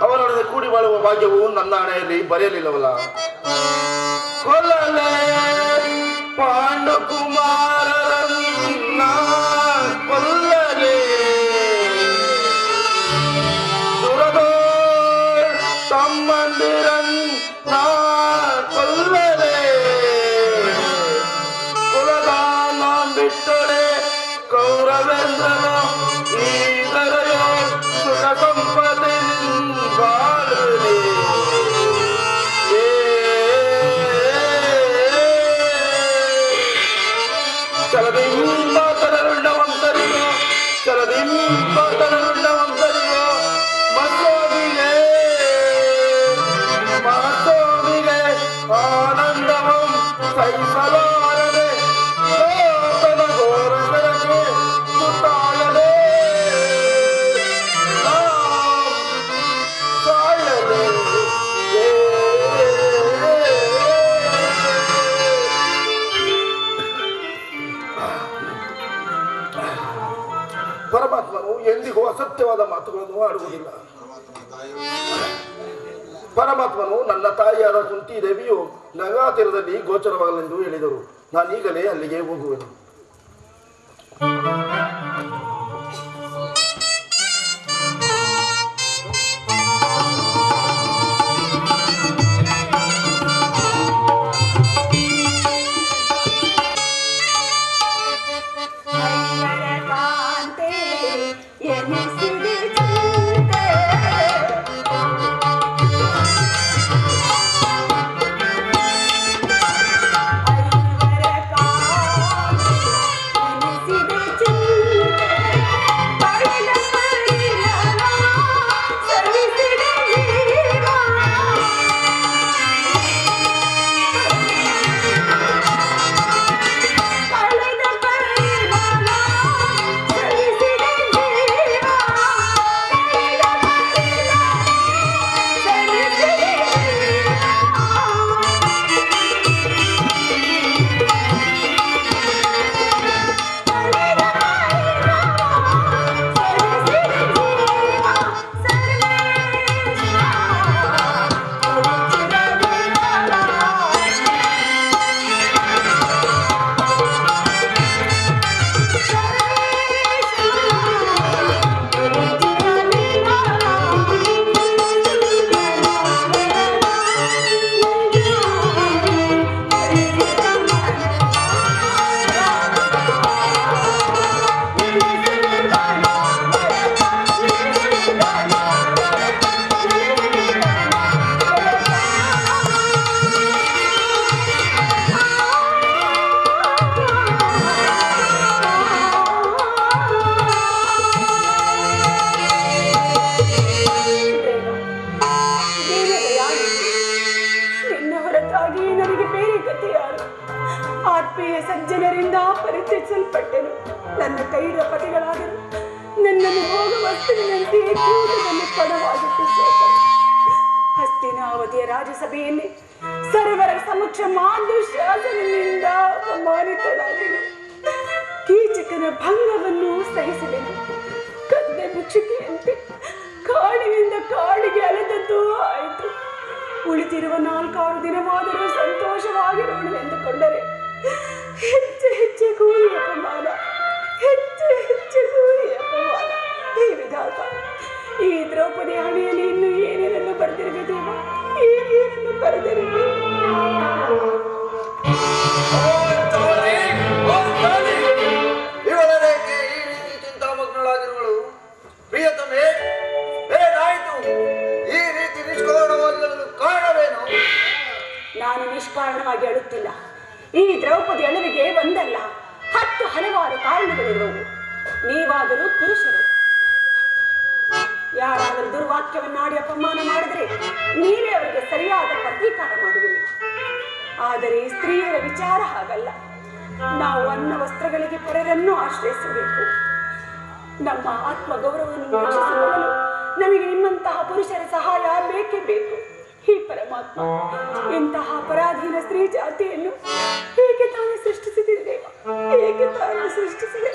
ಅವರೊಡನೆ ಕೂಡಿ ಬಾಳುವ ಭಾಗ್ಯವು ನನ್ನ ಹಣೆಯಲ್ಲಿ ಬರೆಯಲಿಲ್ಲವಲ್ಲ. ಕೊಲ್ಲಲೇ ಪಾಂಡಕುಮಾರರನ್ನ ಕೊಲ್ಲಲೇ, ದುರದೋ ತಮ್ಮಂದಿರನ್ನ ಕೊಲ್ಲಲೇ, ಕುಲದಾನ ಬಿಟ್ಟರೆ ಕೌರವೇಂದ್ರನು ಈಗರೆಯೋ ಸುಖ ಸಂಪದೆ ಬಾಳಲಿ. ಚಲದಿಂಬಾತನರುಂಡವಂತರಿಗೋ ಚಲದಿಂಬಾತನರುಂಡವಂತರಿಗೋ ಮಸೋದಿಗೆ ಮಸೋದಿಗೆ ಆನಂದವಂ ಸಹಿಸಲಾರದೆ ಲೋಕದ ಘೋರಸರಕ್ಕೆ ಸುತ್ತಾಗಲೇ ಸಾಯಲೇ. ಪರಮಾತ್ಮನು ಎಂದಿಗೂ ಅಸತ್ಯವಾದ ಮಾತುಗಳನ್ನು ಆಡುವುದಿಲ್ಲ. ಪರಮಾತ್ಮನು ನನ್ನ ತಾಯಿಯಾದ ಕುಂತಿ ದೇವಿಯು ಗಂಗಾ ತೀರದಲ್ಲಿ ಗೋಚರವಾಗಲೆಂದು ಹೇಳಿದರು. ನಾನೀಗಲೇ ಅಲ್ಲಿಗೆ ಹೋಗುವೆನು. ಸಜ್ಜನರಿಂದ ಪರಿಚಯಿಸಲ್ಪಟ್ಟೆನು. ನನ್ನ ಕೈಯ ಪತಿಗಳಾದರು ನನ್ನನ್ನು ಹೋಗ ವಸ್ತುವಿನಂತೆ ಜೀವನದಲ್ಲಿ ಪಡವಾಗಿಟ್ಟು ಸೇರಿದರು. ಹಸ್ತಿನಾವತಿಯ ರಾಜಸಭೆಯಲ್ಲಿ ಸರ್ವರ ಸಮಕ್ಷ ಮಾಂದು ಶಾಸನದಿಂದ ಅಪಮಾನಿತನಾದೆನು. ಕೀಚಕನ ಭಂಗವನ್ನು ಸಹಿಸಿದೆನು. ಕದ್ದೆ ಭಿಕ್ಷುಕಿಯಂತೆ ಕಾಡಿನಿಂದ ಕಾಡಿಗೆ ಅಲೆದದ್ದು ಆಯಿತು. ಉಳಿದಿರುವ 4-6 ದಿನವಾದರೂ ಸಂತೋಷವಾಗಿರೋಣ ಎಂದುಕೊಂಡರೆ ಹೆಚ್ಚು ಹೆಚ್ಚಿಗೂ ಈ ಅಪಮಾನ, ಹೆಚ್ಚು ಹೆಚ್ಚಿಗೂ ಈ ಅಪಮಾನ. ಈ ವಿಧಾತ, ಈ ದ್ರೌಪದಿ ಹಣೆಯಲ್ಲಿ ಇನ್ನು ಏನೇನನ್ನು ಬರೆದಿರುವೆ ದೇವ, ಏನೇನನ್ನು ಬರೆದಿರುವೆ. ಇವಳೇಕೆ ಈ ರೀತಿ ಚಿಂತಾಮಗ್ನಳಾಗಿರುವಳು? ಪ್ರಿಯತಮೇ, ಏನಾಯಿತು? ಈ ರೀತಿ ನಿಷ್ಕಾರಣವಾಗಿ ಅಳಲು ಕಾರಣವೇನು? ನಾನು ನಿಷ್ಕಾರಣವಾಗಿ ಅಳುತ್ತಿಲ್ಲ. ಈ ದ್ರೌಪದಿ ಅಳುವಿಗೆ ಒಂದಲ್ಲ 10 ಹಲವಾರು ಕಾರಣಗಳಿರುವವು. ನೀವಾದರೂ ಪುರುಷರು, ಯಾರಾದರೂ ದುರ್ವಾಕ್ಯವನ್ನಾಡಿ ಅಪಮಾನ ಮಾಡಿದ್ರೆ ನೀವೇ ಅವರಿಗೆ ಸರಿಯಾದ ಪ್ರತೀಕಾರ ಮಾಡುವಿರಿ. ಆದರೆ ಸ್ತ್ರೀಯರ ವಿಚಾರ ಹಾಗಲ್ಲ. ನಾವು ಅನ್ನ ವಸ್ತ್ರಗಳಿಗೆ ಪರರನ್ನು ಆಶ್ರಯಿಸಬೇಕು. ನಮ್ಮ ಆತ್ಮ ಗೌರವವನ್ನು ರಕ್ಷಿಸಿಕೊಳ್ಳಲು ನಮಗೆ ನಿಮ್ಮಂತಹ ಪುರುಷರ ಸಹಾಯ ಬೇಕೇ ಬೇಕು. ಈ ಪರಮಾತ್ಮ ಇಂತಹ ಪರಾಧೀನ ಸ್ತ್ರೀ ಜಾತಿಯನ್ನು ಹೇಗೆ ತಾನೇ ಸೃಷ್ಟಿಸಿದೆ ದೇವ, ಹೇಗೆ ತಾನೇ ಸೃಷ್ಟಿಸಿದೆ.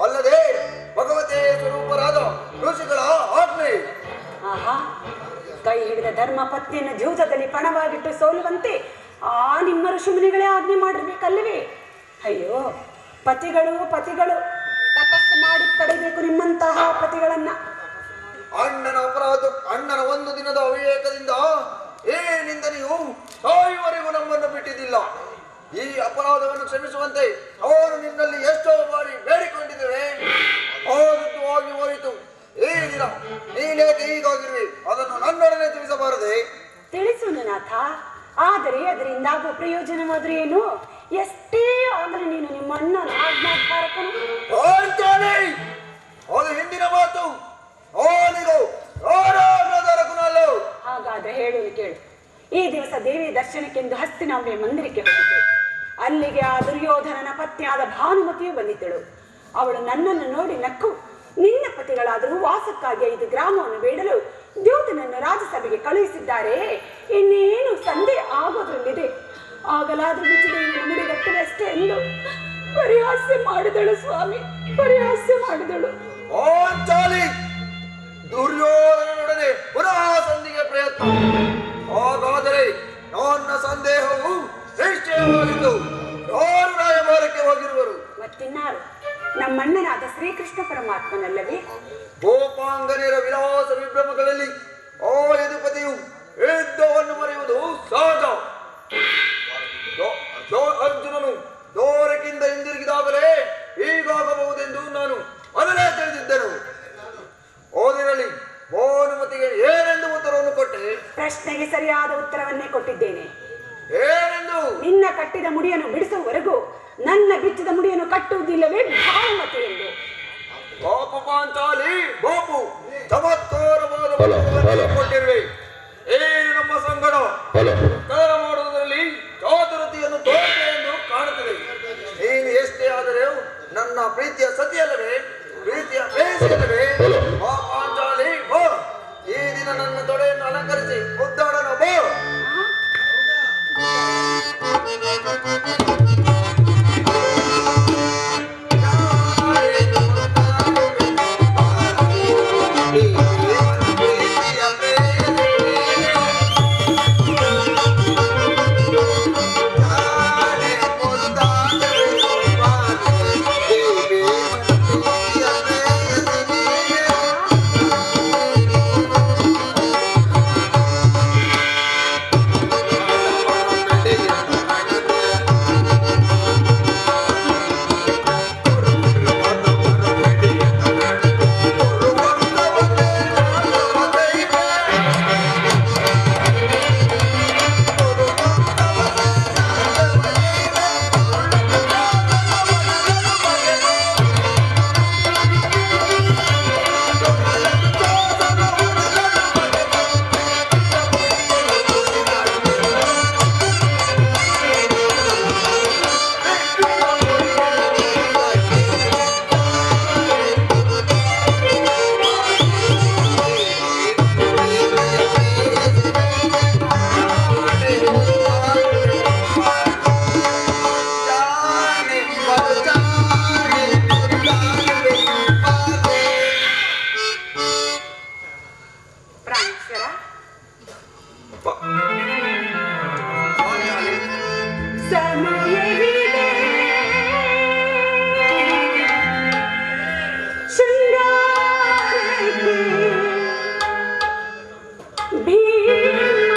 ಅಲ್ಲದೆ ಭಗವತೆ ಸ್ವರೂಪರಾದ ಋಷಿಗಳ ಆಜ್ಞೆ. ಆಹಾ, ಕೈ ಹಿಡಿದ ಧರ್ಮ ಪತ್ನಿಯನ್ನು ಜೀವನದಲ್ಲಿ ಪಣವಾಗಿಟ್ಟು ಸೋಲುವಂತೆ ಆ ನಿಮ್ಮ ಋಷಿಮುನಿಗಳೇ ಆಜ್ಞೆ ಮಾಡಿರ್ಬೇಕಲ್ಲವೇ? ಅಯ್ಯೋ, ಪತಿಗಳು ತಪಸ್ಸು ಮಾಡಿ ಪಡೆಯಬೇಕು ನಿಮ್ಮಂತಹ ಪತಿಗಳನ್ನ. ಅಣ್ಣನ ಒಂದು ದಿನದ ಅವಿವೇಕದಿಂದ ಏನಿಂದ ನೀವು ಸಾಯುವವರೆಗೂ ನಮ್ಮನ್ನು ಬಿಟ್ಟಿದ್ದಿಲ್ಲ. ಈ ಅಪರಾಧವನ್ನು ಕ್ಷಮಿಸುವಂತೆ ಅವರು ನಿನ್ನಲ್ಲಿ ಎಷ್ಟೋ ಬಾರಿ ಬೇಡಿಕೊಂಡಿದ್ದೇವೆ. ಆದದ್ದು ಆಗಿ ಹೋಯಿತು. ಈ ದಿನ ನೀನೇಕೆ ಹೀಗಾಗಿರುವೆ ಅದನ್ನು ನನ್ನೊಡನೆ ತಿಳಿಸಬಾರದೆ? ತಿಳಿಸೋಣ ನಾಥ, ಆದರೆ ಅದರಿಂದಾಗುವ ಪ್ರಯೋಜನವಾದ್ರೆ ಏನು? ಎಷ್ಟೇ ಆದ್ರೆ ನೀನು ನಿಮ್ಮ ಅಣ್ಣನ ಆಜ್ಞಾಧಾರಕನು. ಅದು ಹಿಂದಿನ ಮಾತು. ಹಾಗಾದ್ರೆ ಹೇಳುವುದು ಕೇಳು. ಈ ದಿವಸ ದೇವಿ ದರ್ಶನಕ್ಕೆಂದು ಹಸ್ತಿನಾಂಬೆ ಮಂದಿರಕ್ಕೆ ಹೋಗಿದ್ದೆ. ಅಲ್ಲಿಗೆ ಆ ದುರ್ಯೋಧನನ ಪತ್ನಿಯಾದ ಭಾನುಮತಿಯು ಬಂದಿದ್ದಳು. ಅವಳು ನನ್ನನ್ನು ನೋಡಿ ನಕ್ಕು, ನಿನ್ನ ಪತಿಗಳಾದರೂ ವಾಸಕ್ಕಾಗಿ 5 ಗ್ರಾಮವನ್ನು ಬೇಡಲು ದ್ಯೂತನನ್ನು ರಾಜಸಭೆಗೆ ಕಳುಹಿಸಿದ್ದಾರೆ, ಇನ್ನೇನು ಸಂದೇಹ ಆಗೋದ್ರಲ್ಲಿದೆ, ಆಗಲಾದ್ರೂ ಬಿಸಿದೇವಿನ ಮುಡಿಗಟ್ಟಲೆ ಅಷ್ಟೇ ಎಂದು ಪರಿಹಾಸ್ಯ ಮಾಡಿದಳು. ಸ್ವಾಮಿ, ಪರಿಹಾಸ್ಯ ಮಾಡಿದಳು. ದುರ್ಯೋಧನನೊಡನೆ ಪುನಃ ಸಂಧಿಗೆ ಪ್ರಯತ್ನ. ಹಾಗಾದರೆ ನನ್ನ ಸಂದೇಹವು ನಿಶ್ಚಯವಾಗಿದ್ದು ಯಾರು ರಾಯಭಾರಕ್ಕೆ ಹೋಗಿರುವರು? ಮತ್ತಿನ್ನಾರು? ನಮ್ಮಣ್ಣನಾದ ಶ್ರೀಕೃಷ್ಣ ಪರಮಾತ್ಮನಲ್ಲವೇ? ಗೋಪಾಂಗನೆಯರ ವಿಲಾಸ ವಿಭ್ರಮಗಳಲ್ಲಿ ಆ ಯದುಪತಿಯು ಯುದ್ಧವನ್ನು ಮರೆಯುವುದು ಸಹಜ. ಅರ್ಜುನನು ದೋರಕ್ಕಿಂದ ಹಿಂದಿರುಗಿದಾಗಲೇ ಹೀಗಾಗಬಹುದೆಂದು ನಾನು ಮೊದಲೇ ತಿಳಿದಿದ್ದೆನು. ಓದಿರಲಿ, ಭಾನುಮತಿಗೆ ಏನೆಂದು ಉತ್ತರವನ್ನು ಕೊಟ್ಟೆ? ಪ್ರಶ್ನೆಗೆ ಸರಿಯಾದ ಉತ್ತರವನ್ನೇ ಕೊಟ್ಟಿದ್ದೇನೆ. ಏನೆಂದು? ನಿನ್ನ ಕಟ್ಟಿದ ಮುಡಿಯನ್ನು ಬಿಡಿಸುವವರೆಗೂ ನನ್ನ ಬಿಚ್ಚಿದ ಮುಡಿಯನ್ನು ಕಟ್ಟುವುದಿಲ್ಲವೇ ಭಾನುಮತಿ ಎಂದು. ಗೋಪು ಪಾಂಚಾಲಿ, ಗೋಪು ಚಮತ್ಕಾರವಾದ ಕೊಟ್ಟಿರುವೆ. ಏನು ನಮ್ಮ ಸಂಗಡ ಕದನ ಮಾಡುವುದರಲ್ಲಿ ಚಾತುರತೆಯನ್ನು ತೋರಿದೆ ಎಂದು ಕಾಣುತ್ತದೆ. ನೀನು ಎಷ್ಟೇ ಆದರೆ ನನ್ನ ಪ್ರೀತಿಯ ಸತಿಯಲ್ಲವೇ, ಪ್ರೀತಿಯ ಪ್ರೇಯಸಿಯಲ್ಲವೇ? ಬಾ ಪಾಂಚಾಲಿ, ಬಾ. ಈ ದಿನ ನನ್ನ ತೊಡೆಯನ್ನು ಅಲಂಕರಿಸಿ ಮುದ್ದಾಡೋಣ, ಬಾ. Hey, ಸಮಯವಿದೆ ಶೃಂಗಾರಕ್ಕೆ ಭೀಮ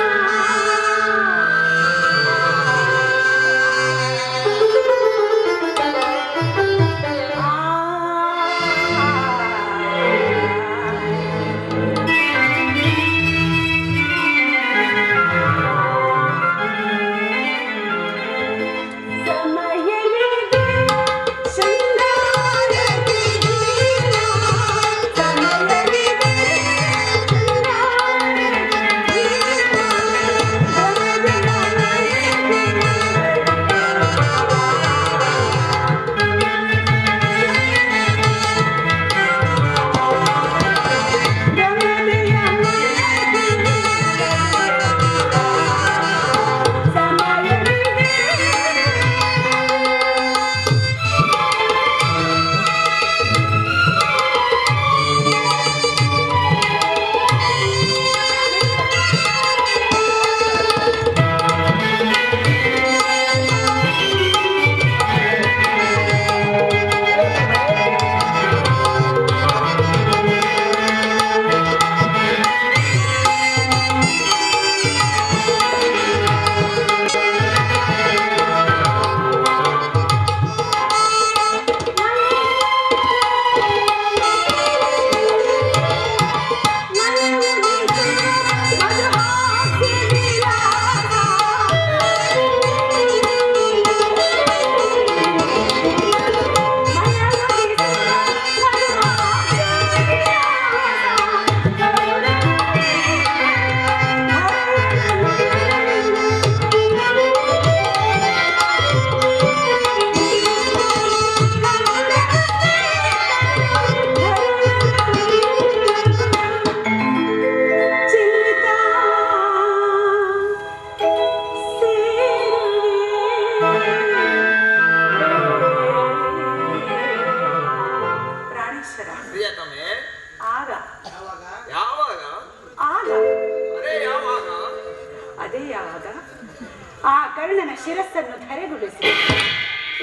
ಆ ಕರ್ಣನ ಶಿರಸ್ಸನ್ನು ಧರೆಗುಡಿಸಿ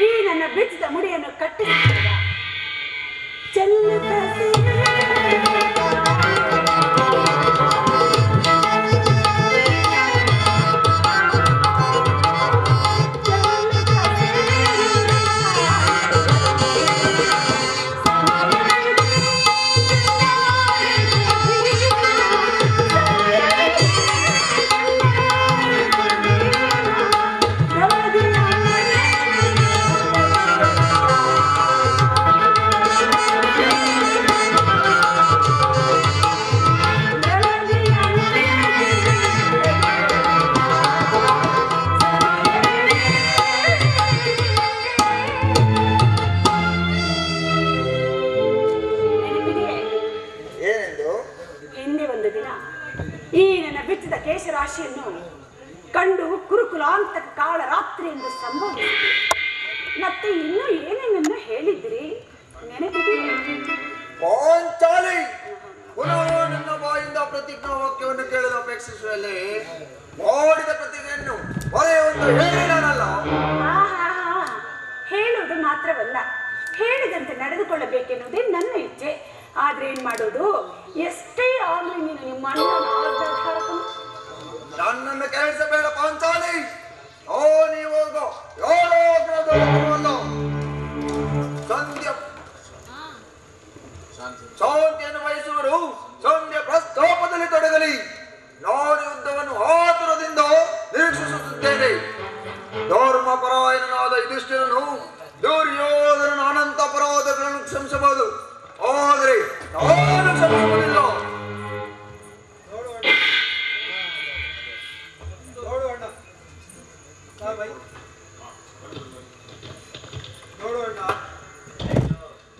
ಈ ನನ್ನ ಬಿಚ್ಚಿದ ಮುಡಿಯನ್ನು ಕಟ್ಟಿಸಿದ ಕೇಶರಾಶಿಯನ್ನು ಕಂಡು ಕುರುಕುಲಾಂತಕ ಕಾಳ ರಾತ್ರಿ ಎಂದು ಸಂಭವಿಸಿದೆ. ಮತ್ತೆ ಇನ್ನೂ ಏನೇನನ್ನು ಹೇಳಿದ್ರಿ ನೆನಪಿದೆಯೇ? ಪಾಂಚಾಲಿ, ಪುನಃ ನನ್ನ ಬಾಯಿಂದ ಪ್ರತಿಜ್ಞಾ ವಾಕ್ಯವನ್ನು ಕೇಳಲು ಅಪೇಕ್ಷಿಸುವಲ್ಲಿ ಮಾಡಿದ ಪ್ರತಿಜ್ಞೆಯನ್ನು ಬರೆಯುವಂತ ಹೇಳಿದನಲ್ಲ. ಹೇಳುವುದು ಮಾತ್ರವಲ್ಲ, ಹೇಳಿದಂತೆ ನಡೆದುಕೊಳ್ಳಬೇಕೆನ್ನುವುದೇ ನನ್ನ ಇಚ್ಛೆ. ಆದ್ರೆ ಏನ್ ಮಾಡೋದು? ಎಷ್ಟೇ ಆಗ್ಲಿ ನೀನು ನಿಮ್ಮ ಅಣ್ಣನ ನನ್ನನ್ನು ಕೇಳಿಸಬೇಡ ಪಾಂಚಾಲಿ. ನೀವು ಸಂಧ್ಯಾ ಶಾಂತಿಯನ್ನು ಬಯಸುವರು ಸಂಧ್ಯಾ ಪ್ರಸ್ತಾಪದಲ್ಲಿ ತೊಡಗಲಿ. ನಾನು ಯುದ್ಧವನ್ನು ಆತುರದಿಂದ ನಿರೀಕ್ಷಿಸುತ್ತಿದ್ದೇನೆ. ಧರ್ಮ ಪರಾಯಣನಾದ ಯುಧಿಷ್ಠಿರನು ದುರ್ಯೋಧನನ ಅನಂತ ಅಪರಾಧಗಳನ್ನು ಕ್ಷಮಿಸಬಹುದು, ಆದರೆ ನಾನು ಕ್ಷಮಿಸುವುದಿಲ್ಲ.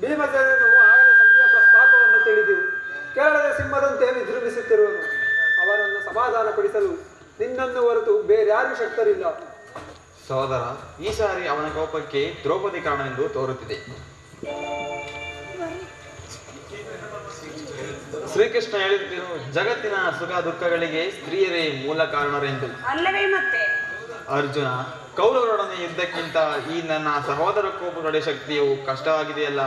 ಭೀಮಸೇನನು ಆಗಲೇ ಸಂಧಿಯ ಪ್ರಸ್ತಾಪವನ್ನು ತಿಳಿದು ಕೇರಳದ ಸಿಂಹದಂತೆ ವಿಜೃಂಭಿಸುತ್ತಿರುವನು. ಅವನನ್ನು ಸಮಾಧಾನಪಡಿಸಲು ನಿನ್ನನ್ನು ಹೊರತು ಬೇರ್ಯಾರೂ ಶಕ್ತರಿಲ್ಲ. ಸಹೋದರ, ಈ ಸಾರಿ ಅವನ ಕೋಪಕ್ಕೆ ದ್ರೌಪದಿ ಕಾರಣವೆಂದು ತೋರುತ್ತಿದೆ. ಶ್ರೀಕೃಷ್ಣ ಹೇಳಿದ್ದನು, ಜಗತ್ತಿನ ಸುಖ ದುಃಖಗಳಿಗೆ ಸ್ತ್ರೀಯರೇ ಮೂಲ ಕಾರಣರೆಂದು. ಅಲ್ಲವೇ ಮತ್ತೆ? ಅರ್ಜುನ, ಕೌರವರೊಡನೆ ಯುದ್ಧಕ್ಕಿಂತ ಈ ನನ್ನ ಸಹೋದರ ಕೋಪ ತಡೆ ಶಕ್ತಿಯು ಕಷ್ಟವಾಗಿದೆಯಲ್ಲ.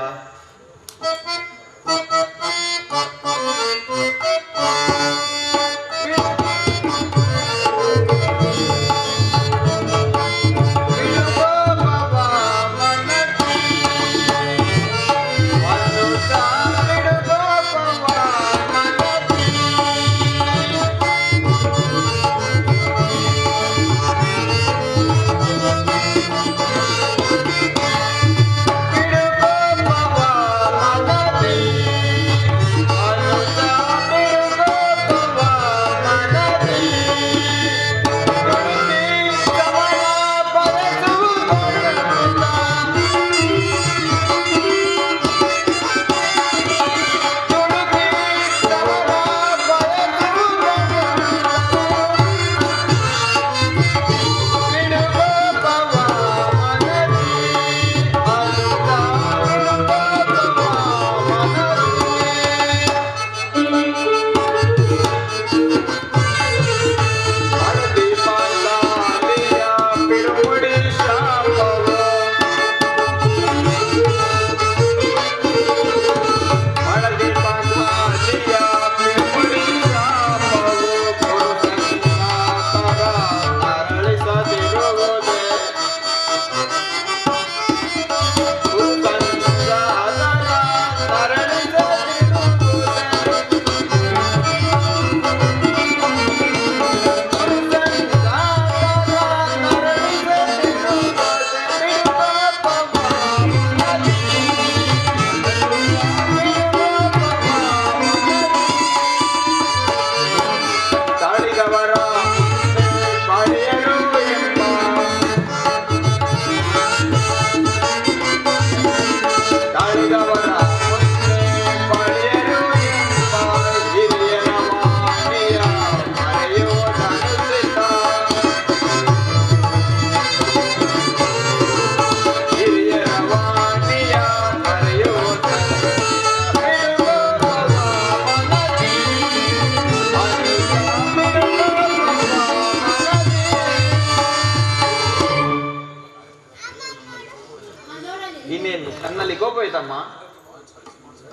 ಇನ್ನೇನು ನನ್ನಲ್ಲಿ ಕೋಪ ಐತಮ್ಮ?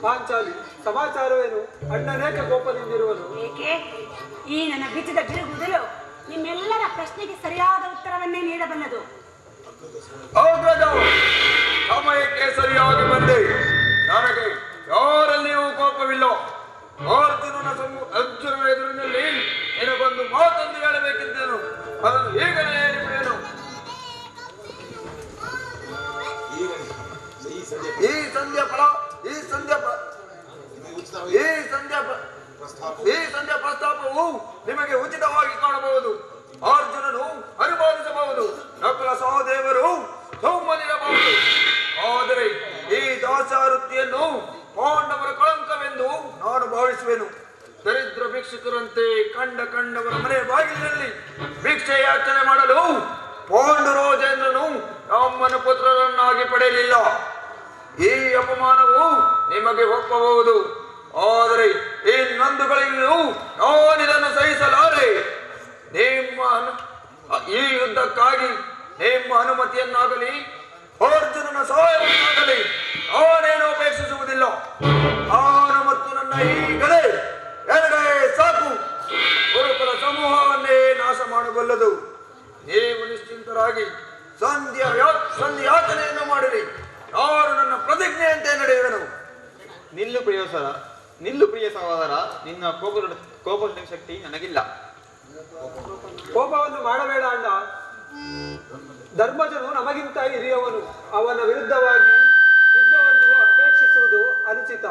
ಪಾಂಚಾಲಿ, ಸಮಾಚಾರವೇನು? ಅಣ್ಣನೇಕೆ ಕೋಪದಿಂದಿರುವನು? ಏಕೆ? ಈ ನನ್ನ ಬಿಚ್ಚಿದ ಬಿರುಗುದಲು ನಿಮ್ಮೆಲ್ಲರ ಪ್ರಶ್ನೆಗೆ ಸರಿಯಾದ ಉತ್ತರವನ್ನೇ ನೀಡಬಲ್ಲದು. ಸಮಯಕ್ಕೆ ಸರಿಯಾಗಿ ಬಂದೆ. ನನಗೆ ಯಾರಲ್ಲಿಯೂ ಕೋಪವಿಲ್ಲ. ಅರ್ಜುನನ ಎದುರಿನಲ್ಲಿ ನಿನಗೊಂದು ಮಾತೊಂದು ಹೇಳಬೇಕಿದ್ದೇನು, ಅದನ್ನು ಈಗಲೇ ಹೇಳಿಬಿಡೇನು. ಈ ಸಂಧ್ಯಾ ಪ್ರಸ್ತಾಪವು ನಿಮಗೆ ಉಚಿತವಾಗಿ ಕಾಣಬಹುದು. ಅರ್ಜುನನು ಅನುಭವಿಸಬಹುದು, ನಕುಲ ಸಹದೇವರು ಸುಮ್ಮನಿರಬಹುದು. ಆದರೆ ಈ ದಾಸಾವೃತ್ತಿಯನ್ನು ಪಾಂಡವರ ಕಳಂಕವೆಂದು ನಾನು ಭಾವಿಸುವೆನು. ದರಿದ್ರ ಭಿಕ್ಷುಕರಂತೆ ಕಂಡವರ ಮನೆ ಬಾಗಿಲಿನಲ್ಲಿ ಭಿಕ್ಷೆ ಯಾಚನೆ ಮಾಡಲು ಪಾಂಡುರಾಜೇಂದ್ರನು ರಾಮನ ಪುತ್ರರನ್ನಾಗಿ ಪಡೆಯಲಿಲ್ಲ. ಈ ಅಪಮಾನವು ನಿಮಗೆ ಒಪ್ಪಬಹುದು, ಆದರೆ ಈ ನಂದುಗಳಿಗೂ ನಾನಿದನ್ನು ಸಹಿಸಲಾರೆ. ಈ ಯುದ್ಧಕ್ಕಾಗಿ ನಿಮ್ಮ ಅನುಮತಿಯನ್ನಾಗಲಿ ಅರ್ಜುನನ ಸಹಾಯವನ್ನಾಗಲಿ ನಾನೇನು ಅಪೇಕ್ಷಿಸುವುದಿಲ್ಲ. ನಾನು ಮತ್ತು ನನ್ನ ಈಗಲೇ ಎರಡೇ ಸಾಕು ಗುರುಕುಲ ಸಮೂಹವನ್ನೇ ನಾಶ ಮಾಡಬಲ್ಲದು. ನೀವು ನಿಶ್ಚಿಂತರಾಗಿ ಸಂಧ್ಯಾಚನೆಯನ್ನು ಮಾಡಿರಿ. ನಾನು ನನ್ನ ಪ್ರತಿಜ್ಞೆಯಂತೆ ನಡೆಯುವೆನು. ನಿಲ್ಲು ಪ್ರಿಯ ಸಹೋದರ, ನಿನ್ನ ಕೋಪ ಶಕ್ತಿ ನನಗಿಲ್ಲ. ಕೋಪವನ್ನು ಮಾಡಬೇಡ ಅಣ್ಣ. ಧರ್ಮಜನು ನಮಗಿಂತ ಹಿರಿಯವನು. ಅವನ ವಿರುದ್ಧವಾಗಿ ಯುದ್ಧವನ್ನು ಅಪೇಕ್ಷಿಸುವುದು ಅನುಚಿತ.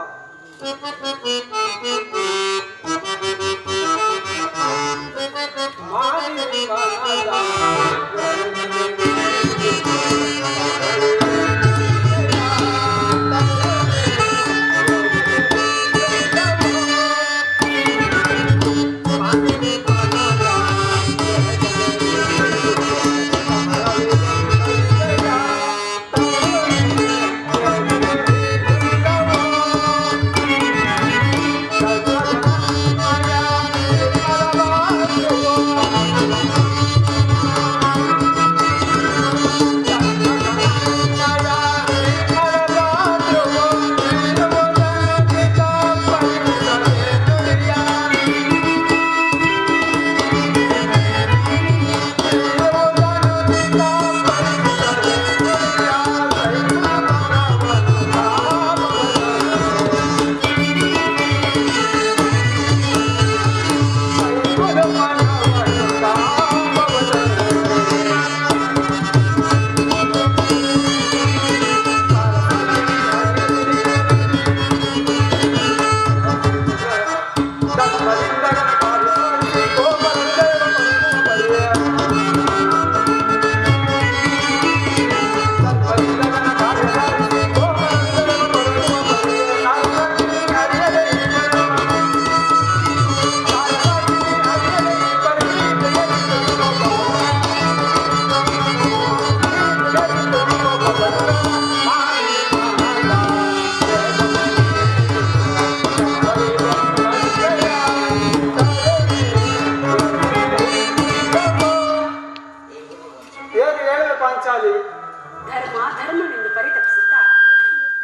ಧರ್ಮವೆಂದು ಪರಿತಪಿಸುತ್ತಾ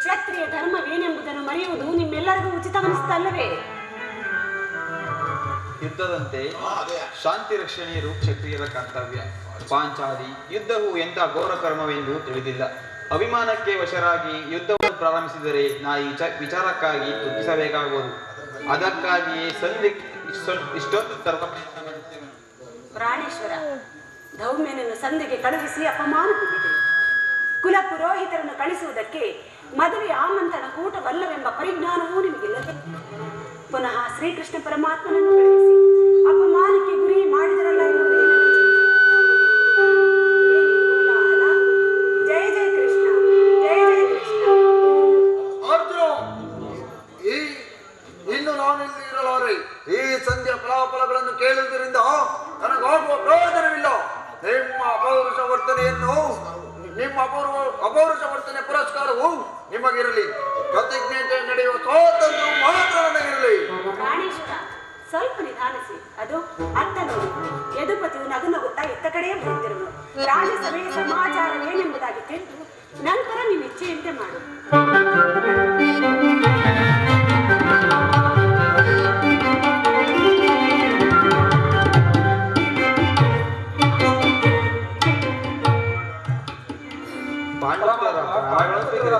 ಕ್ಷತ್ರಿಯ ಧರ್ಮವೇನೆಂಬುದನ್ನು ಮರೆಯುವುದು ನಿಮ್ಮೆಲ್ಲರಿಗೂ ಉಚಿತವೆನಿಸುತ್ತಲ್ಲವೇ? ಯುದ್ಧದಂತೆ ಶಾಂತಿ ರಕ್ಷಣೆಯರು ಕ್ಷತ್ರಿಯರ ಕರ್ತವ್ಯ. ಪಾಂಚಾಲಿ ಯುದ್ಧವು ಎಂಥ ಘೋರ ಕರ್ಮವೆಂದು ತಿಳಿದಿಲ್ಲ. ಅಭಿಮಾನಕ್ಕೆ ವಶರಾಗಿ ಯುದ್ಧವನ್ನು ಪ್ರಾರಂಭಿಸಿದರೆ ನಾ ಈ ವಿಚಾರಕ್ಕಾಗಿ ದುಃಖಿಸಬೇಕಾಗುವುದು. ಅದಕ್ಕಾಗಿಯೇ ಸಂಧಿ ಇಷ್ಟೊಂದು ಪ್ರಾಣೇಶ್ವರ, ಧೌಮ್ಯನನ್ನು ಸಂಧಿಗೆ ಕಳುಹಿಸಿ ಅಪಮಾನಗೊಂಡಿದೆ. ಕುಲ ಪುರೋಹಿತರನ್ನು ಕಳಿಸುವುದಕ್ಕೆ ಮದುವೆ ಆಮಂತ್ರಣ ಕೂಟವಲ್ಲವೆಂಬ ಪರಿಜ್ಞಾನವೂ ನಿಮಗಿಲ್ಲದೆ ಪುನಃ ಶ್ರೀಕೃಷ್ಣ ಪರಮಾತ್ಮನನ್ನು ಕಳುಹಿಸಿ ಅಪಮಾನಕ್ಕೆ ಗುರಿ ಮಾಡಿದರಲ್ಲ ಎನ್ನುವುದೇ ಜಯ ಜಯ ಕೃಷ್ಣ, ಜಯ ಜಯ ಕೃಷ್ಣ. ಇನ್ನು ನಾನಿಲ್ಲಿ ಇರಲಾರೆ. ಈ ಸಂಧ್ಯಾ ಫಲಾಫಲಗಳನ್ನು ಕೇಳುವುದರಿಂದ ನನಗಾಗುವ ಪ್ರಯೋಜನವಿಲ್ಲ. ನಿಮ್ಮ ಅಪೌರುಷ ವರ್ತನೆ ಪುರಸ್ಕಾರವು ನಿಮಗಿರಲಿ. ಪ್ರತಿಜ್ಞೆ ನಡೆಯುವ ಸ್ವಾತಂತ್ರ್ಯ ಮಾತ್ರ ನನಗಿರಲಿ. ಪ್ರಾಣೇಶ್ವರ, ಸ್ವಲ್ಪ ನಿಧಾನಿಸಿ. ಅದು ಅತ್ತ ನೋಡಿ, ಯದುಪತಿಯು ನಗು ನಗುತ್ತಾ ಇತ್ತ ಕಡೆಯೇ ಬರುತ್ತಿರುವುದು. ರಾಜಸಭೆಯ ಸಮಾಚಾರವೇನೆಂಬುದಾಗಿ ತಿಳಿದು ನಂತರ ನೀವು ಇಚ್ಛೆಯಂತೆ ಮಾಡು.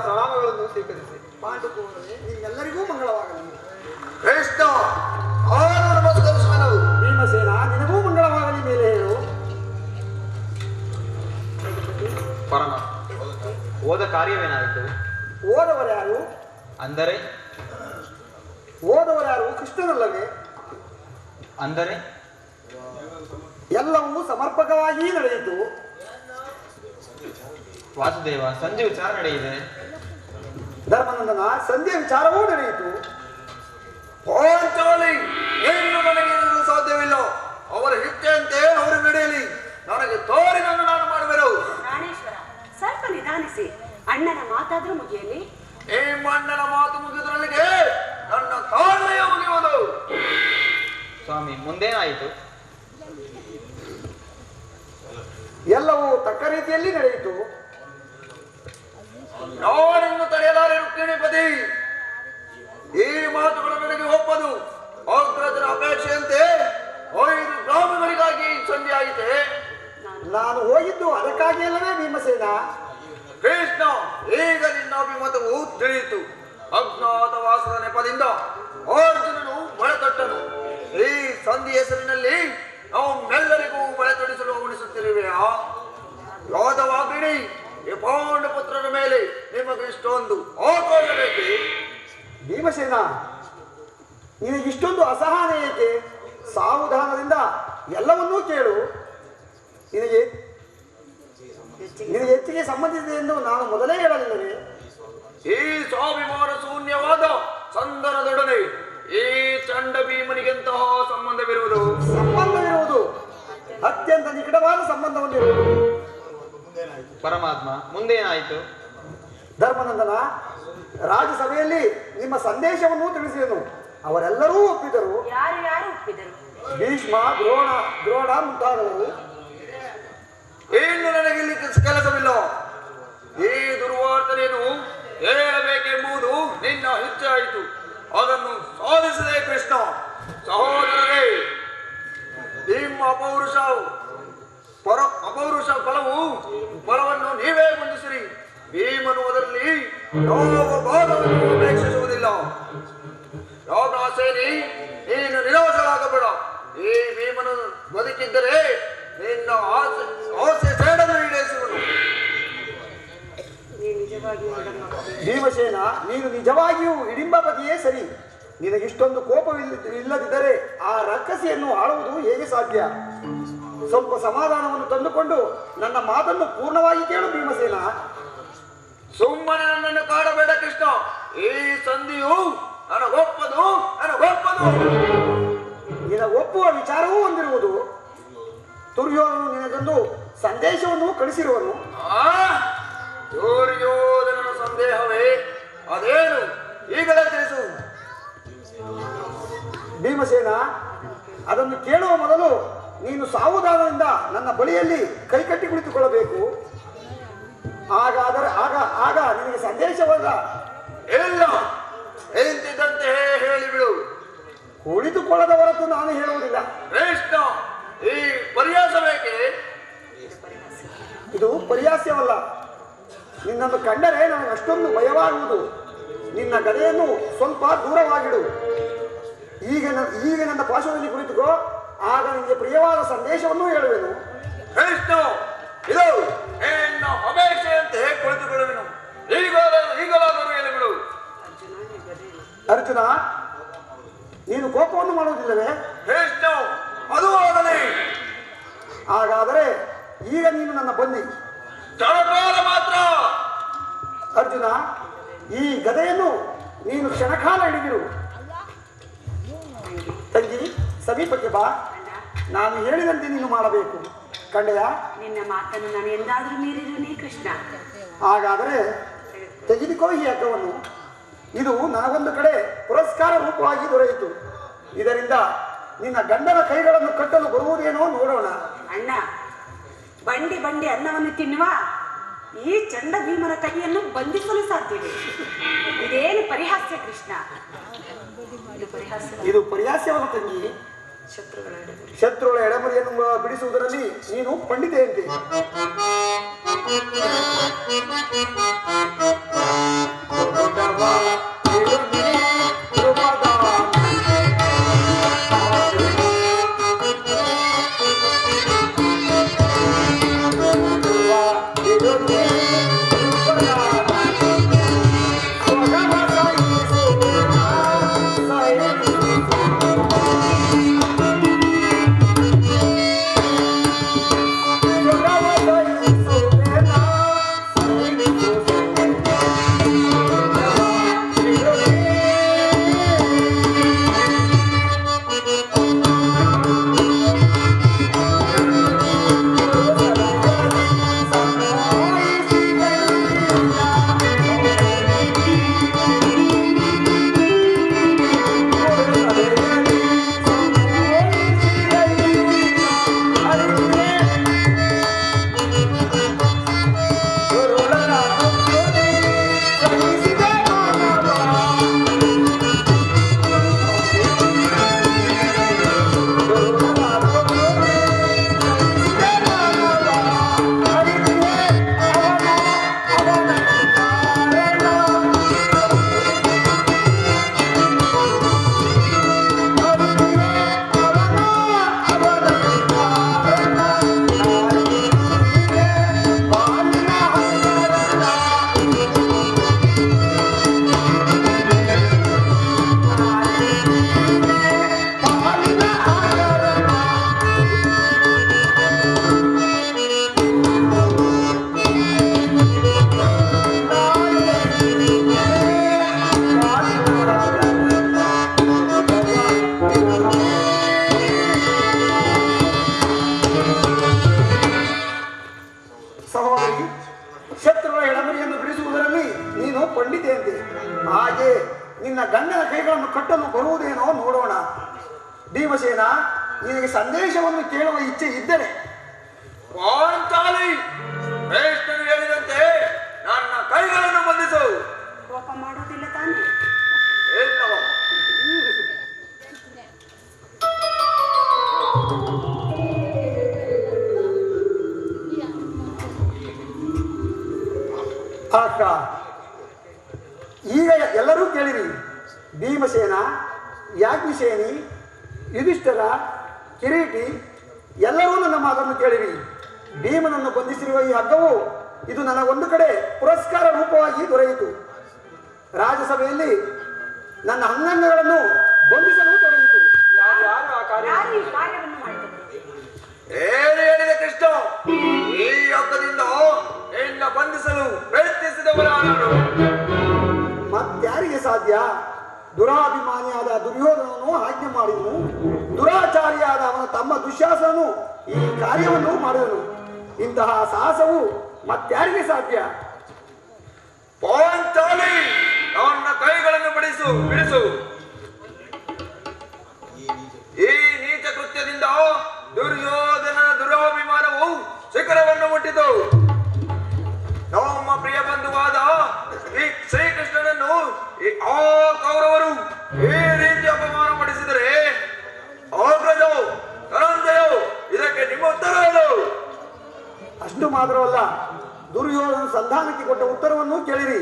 ಪ್ರಣಾಮಗಳನ್ನು ಸ್ವೀಕರಿಸಿ. ಪಾಂಡುಪುರವೇ, ನಿಮ್ಮೆಲ್ಲರಿಗೂ ಮಂಗಳವಾಗಲಿ. ಕೃಷ್ಣ ನಮಸ್ಕರಿಸುವೆನು. ಭೀಮಸೇನ, ನಿನಗೂ ಮಂಗಳವಾಗಲಿ. ಮೇಲೆ ಹೇಳು. ಪರಮ ಓದ ಕಾರ್ಯವೇನಾಯಿತು? ಓದವರ್ಯಾರು? ಅಂದರೆ ಓದವರ್ಯಾರು? ಕೃಷ್ಣನಲ್ಲವೇ? ಅಂದರೆ ಎಲ್ಲವೂ ಸಮರ್ಪಕವಾಗಿ ನಡೆಯಿತು. ವಾಸುದೇವ, ಸಂಜೆ ವಿಚಾರ ನಡೆಯಿದೆ. ಧರ್ಮನಂದನ, ಸಂಧ್ಯಾ ವಿಚಾರವೂ ನಡೆಯಿತು. ಪಾಂಚಾಲಿ, ಇನ್ನು ನನಗೆ ಇರಲು ಸಾಧ್ಯವಿಲ್ಲ. ಅವರ ಇಚ್ಛೆಯಂತೆ ಅವರು ನಡೆಯಲಿ. ನನಗೆ ತೋರಿನನ್ನು ನಾನು ಮಾಡುವೆನು. ಪ್ರಾಣೇಶ್ವರ, ಸ್ವಲ್ಪ ನಿಧಾನಿಸಿ. ಅಣ್ಣನ ಮಾತಾದ್ರೂ ಮುಗಿಯಲಿ. ಈ ಅಣ್ಣನ ಮಾತು ಮುಗಿದ್ರಲ್ಲಿಗೆ ನನ್ನ ತಾಳ್ಮೆಯ ಮುಗಿಯುವುದು. ಸ್ವಾಮಿ, ಮುಂದೇನಾಯಿತು? ಎಲ್ಲವೂ ತಕ್ಕ ರೀತಿಯಲ್ಲಿ ನಡೆಯಿತು. ನಾನಿನ್ನು ತಡೆಯಲಾರೆ ರುಕ್ಮಿಣಿಪತಿ. ಈ ಮಾತುಗಳು ನನಗೆ ಒಪ್ಪದು. ಅಗ್ರಜರ ಅಪೇಕ್ಷೆಯಂತೆ 5 ಗ್ರಾಮಗಳಿಗಾಗಿ ಸಂಧಿ ಆಯಿತೆ. ನಾನು ಹೋಗಿದ್ದು ಅದಕ್ಕಾಗಿ ಅಲ್ಲವೇ ಭೀಮಸೇನ? ಕೃಷ್ಣ, ಈಗ ನಿನ್ನ ಅಭಿಮತವು ತಿಳಿಯಿತು. ಅಜ್ಞಾತ ವಾಸದ ನೆಪದಿಂದ ಅರ್ಜುನನು ಮೊಳೆತೊಟ್ಟನು. ಈ ಸಂಧಿ ಹೆಸರಿನಲ್ಲಿ ನಮ್ಮೆಲ್ಲರಿಗೂ ಮೊಳೆ ತೊಡಿಸಲು ಉಣಿಸುತ್ತಿರುವೆಯಾ? ಯಾದವಾಗಿಡಿ, ಈ ಪಾಂಡುಪುತ್ರರ ಮೇಲೆ ನಿಮಗೆ ಇಷ್ಟೊಂದು ಆಕ್ರೋಶ ಬೇಕೆ? ಭೀಮಸೇನ, ನಿನಗಿಷ್ಟೊಂದು ಅಸಹನ ಏಕೆ? ಸಾವಧಾನದಿಂದ ಎಲ್ಲವನ್ನೂ ಕೇಳು. ನಿನಗೆ ಹೆಚ್ಚಿಗೆ ಸಂಬಂಧಿಸಿದೆ ಎಂದು ನಾನು ಮೊದಲೇ ಹೇಳಲಿಲ್ಲವೇ? ಈ ಸ್ವಾಭಿಮಾನ ಶೂನ್ಯವಾದ ಸಂದನದೊಡನೆ ಈ ಚಂಡ ಭೀಮನಿಗೆಂತಹ ಸಂಬಂಧವಿರುವುದು? ಅತ್ಯಂತ ನಿಕಟವಾದ ಸಂಬಂಧ ಹೊಂದಿರುವುದು. ಪರಮಾತ್ಮ, ಮುಂದೇನಾಯಿತು? ಧರ್ಮನಂದನ, ರಾಜ್ಯಸಭೆಯಲ್ಲಿ ನಿಮ್ಮ ಸಂದೇಶವನ್ನು ತಿಳಿಸಿದನು. ಅವರೆಲ್ಲರೂ ಒಪ್ಪಿದರು. ಯಾರು ಯಾರು ಒಪ್ಪಿದರು? ಭೀಷ್ಮ, ದ್ರೋಣ ಮುಂತಾದವರು. ಇನ್ನು ನನಗೆ ಇಲ್ಲಿ ಕೆಲಸವಿಲ್ಲ. ಈ ದುರ್ವಾರ್ತನೆಯನ್ನು ಹೇಳಬೇಕೆಂಬುದು ನಿನ್ನ ಇಚ್ಛೆ ಆಯಿತು. ಅದನ್ನು ಸಾಧಿಸಿದೆ ಕೃಷ್ಣ. ಸಹೋದರರೇ, ನಿಮ್ಮ ಅಪೌರುಷ ಫಲವನ್ನು ನೀವೇ ಹೊಂದಿಸಿರಿ. ಭೀಮನು ಅದರಲ್ಲಿ ಯಾವ ಭಾಗವನ್ನು ಉಪೇಕ್ಷಿಸುವುದಿಲ್ಲ. ಯಾಗಾಸೇನಿ, ನೀನು ನಿರಾಶರಾಗಬೇಡ. ಈ ಭೀಮನು ನೀನು ನಿಜವಾಗಿಯೂ ಹಿಡಿಂಬಪತಿಯೇ ಸರಿ. ನಿನಗಿಷ್ಟೊಂದು ಕೋಪವಿಲ್ಲದಿದ್ದರೆ ಆ ರಕ್ಕಸಿಯನ್ನು ಆಳುವುದು ಹೇಗೆ ಸಾಧ್ಯ? ಸ್ವಲ್ಪ ಸಮಾಧಾನವನ್ನು ತಂದುಕೊಂಡು ನನ್ನ ಮಾತನ್ನು ಪೂರ್ಣವಾಗಿ ಕೇಳು ಭೀಮಸೇನ. ಸುಮ್ಮನೆ ನನ್ನನ್ನು ಕಾಡಬೇಡ ಕೃಷ್ಣ. ಈ ಸಂಧಿಯು ನನಗೊಪ್ಪದು. ನಿನಗೊಪ್ಪುವ ವಿಚಾರವೂ ಹೊಂದಿರುವುದು. ದುರ್ಯೋಧನನು ನಿನಗೊಂದು ಸಂದೇಶವನ್ನು ಕಳಿಸಿರುವನು. ದುರ್ಯೋಧನನ ಸಂದೇಹವೇ? ಅದೇನು ಈಗಲೇ ತಿಳಿಸು. ಭೀಮಸೇನ, ಅದನ್ನು ಕೇಳುವ ಮೊದಲು ನೀನು ಸಾವಧಾನದಿಂದ ನನ್ನ ಬಳಿಯಲ್ಲಿ ಕೈಕಟ್ಟಿ ಕುಳಿತುಕೊಳ್ಳಬೇಕು. ಆಗ ನಿನಗೆ ಸಂದೇಶವಲ್ಲ. ಇಲ್ಲ, ಎಂತಿದ್ದಂತೆ ಹೇಳಿಬಿಡು. ಕುಳಿತುಕೊಳ್ಳದ ಹೊರತು ನಾನು ಹೇಳುವುದಿಲ್ಲ. ಕೃಷ್ಣ, ಈ ಪರ್ಯಾಸ ಬೇಕೆ? ಇದು ಪರ್ಯಾಸ್ಯವಲ್ಲ. ನಿನ್ನನ್ನು ಕಂಡರೆ ನನಗೆ ಅಷ್ಟೊಂದು ಭಯವಾಗುವುದು. ನಿನ್ನ ಗದೆಯನ್ನು ಸ್ವಲ್ಪ ದೂರವಾಗಿಡು. ಈಗ ನನ್ನ ಪಾರ್ಶ್ವದಲ್ಲಿ ಕುಳಿತುಕೋ. ಆಗ ನಿನಗೆ ಪ್ರಿಯವಾದ ಸಂದೇಶವನ್ನು ಹೇಳುವೆನು. ಕೃಷ್ಣ, ಇದು ನಿನ್ನ ಅಪೇಕ್ಷೆಯಂತೆ ಕುಳಿತುಕೊಳ್ಳುವೆನು. ಈಗಲಾದರೂ ಹೇಳಿಬಿಡು. ಅರ್ಜುನ, ನೀನು ಕೋಪವನ್ನು ಮಾಡುವುದಿಲ್ಲವೇ? ಕೃಷ್ಣ, ಅದು ಆಗಲಿ. ಹಾಗಾದರೆ ಈಗ ನೀನು ನನ್ನ ಬಂದಿ. ಕ್ಷಣಕಾಲ ಮಾತ್ರ. ಅರ್ಜುನ, ಈ ಗದೆಯನ್ನು ನೀನು ಕ್ಷಣಕಾಲ ಹಿಡಿದಿರು. ತಂಗಿ, ಸಮೀಪಕ್ಕೆ ಬಾ. ನಾನು ಹೇಳಿದಂತೆ ನೀನು ಮಾಡಬೇಕು. ಕಂಡೆಯ? ನಿನ್ನ ಮಾತನ್ನು ನಾನು ಎಂದಾದರೂ ಮೀರಿರುವನೇ ಕೃಷ್ಣ. ಹಾಗಾದರೆ ತೆಗೆದುಕೋ ಈ ಹಗ್ಗವನ್ನು. ಇದು ನನಗೊಂದು ಕಡೆ ಪುರಸ್ಕಾರ ರೂಪವಾಗಿ ದೊರೆಯಿತು. ಇದರಿಂದ ನಿನ್ನ ಗಂಡನ ಕೈಗಳನ್ನು ಕಟ್ಟಲು ಬರುವುದೇನೋ ನೋಡೋಣ. ಅಣ್ಣ, ಬಂಡಿ ಬಂಡಿ ಅನ್ನವನ್ನು ತಿನ್ನುವ ಈ ಚಂಡ ಭೀಮನ ಕೈಯನ್ನು ಬಂಧಿಸಲು ಸಾಧ್ಯವೇ? ಇದೇನು ಪರಿಹಾಸ್ಯ ಕೃಷ್ಣ? ಇದು ಪರಿಹಾಸ್ಯವಲ್ಲ ತಂಗಿ. ಶತ್ರುಗಳ ಎಡಮರಿಯನ್ನು ಬಿಡಿಸುವುದರಲ್ಲಿ ನೀನು ಪಂಡಿತೆಯಂತೆ. ಭೀಮಸೇನ, ನಿನಗೆ ಸಂದೇಶವನ್ನು ಕೇಳುವ ಇಚ್ಛೆ ಇದ್ದರೆ ಹೇಳಿದಂತೆ ನನ್ನ ಕೈಗಳನ್ನು ಬಂಧಿಸು. ಕೋಪ ಮಾಡುವುದಿಲ್ಲ ತಾನೇ? ಅಕ್ಕ, ಈಗ ಎಲ್ಲರೂ ಕೇಳಿರಿ. ಭೀಮಸೇನ, ಯಾಜ್ಞಸೇನಿ, ಯುಧಿಷ್ಠರ, ಕಿರೀಟಿ ಎಲ್ಲರೂ ನನ್ನ ಮಾತನ್ನು ಕೇಳಿರಿ. ಭೀಮನನ್ನು ಬಂಧಿಸಿರುವ ಈ ಹಗ್ಗವು ಇದು ನನಗೊಂದು ಕಡೆ ಪುರಸ್ಕಾರ ರೂಪವಾಗಿ ದೊರೆಯಿತು. ರಾಜ್ಯಸಭೆಯಲ್ಲಿ ನನ್ನ ಅಂಗಾಂಗಗಳನ್ನು ಬಂಧಿಸಲು ತೊಡಗಿತು. ಯಾರು ಆ ಕಾರ್ಯ ಯಾರು ಈ ಕಾರ್ಯವನ್ನು ಮಾಡಿದರು? ಏನು ಹೇಳಿದೆ ಕೃಷ್ಣ? ಈ ಹಬ್ಬದಿಂದ ನಿನ್ನ ಬಂಧಿಸಲು ಪ್ರಯತ್ನಿಸಿದವರಾರು? ಮತ್ಯಾರಿಗೆ ಸಾಧ್ಯ? ದುರಾಭಿಮಾನಿಯಾದ ದುರ್ಯೋಧನನು ಆಜ್ಞೆ ಮಾಡಿದನು. ದುರಾಚಾರಿಯಾದ ಅವನ ತಮ್ಮ ದುಶ್ಯಾಸನನು ಈ ಕಾರ್ಯವನ್ನು ಮಾಡಿದನು. ಇಂತಹ ಸಾಹಸವು ಮತ್ಯಾರಿಗೆ ಸಾಧ್ಯ? ಪಾಂಚಾಲಿ, ನನ್ನ ಕೈಗಳನ್ನು ಬಿಡಿಸು. ಈ ನೀಚ ಕೃತ್ಯದಿಂದ ದುರ್ಯೋಧನ ದುರಾಭಿಮಾನವು ಶಿಖರವನ್ನು ಮುಟ್ಟಿತು. ನಮ್ಮ ಪ್ರಿಯ ಬಂಧುವಾದ ಈ ಶ್ರೀಕೃಷ್ಣನನ್ನು ಆ ಕೌರವರು ಈ ರೀತಿ ಅಪಮಾನ ಪಡಿಸಿದರೆ ಅಗ್ರಜೋ ಧನಂಜಯೋ ಇದಕ್ಕೆ ನಿಮ್ಮ ಉತ್ತರ ಏನು? ಅಷ್ಟು ಮಾತ್ರವಲ್ಲ, ದುರ್ಯೋಧನ ಸಂಧಾನಕ್ಕೆ ಕೊಟ್ಟ ಉತ್ತರವನ್ನು ಕೇಳಿರಿ.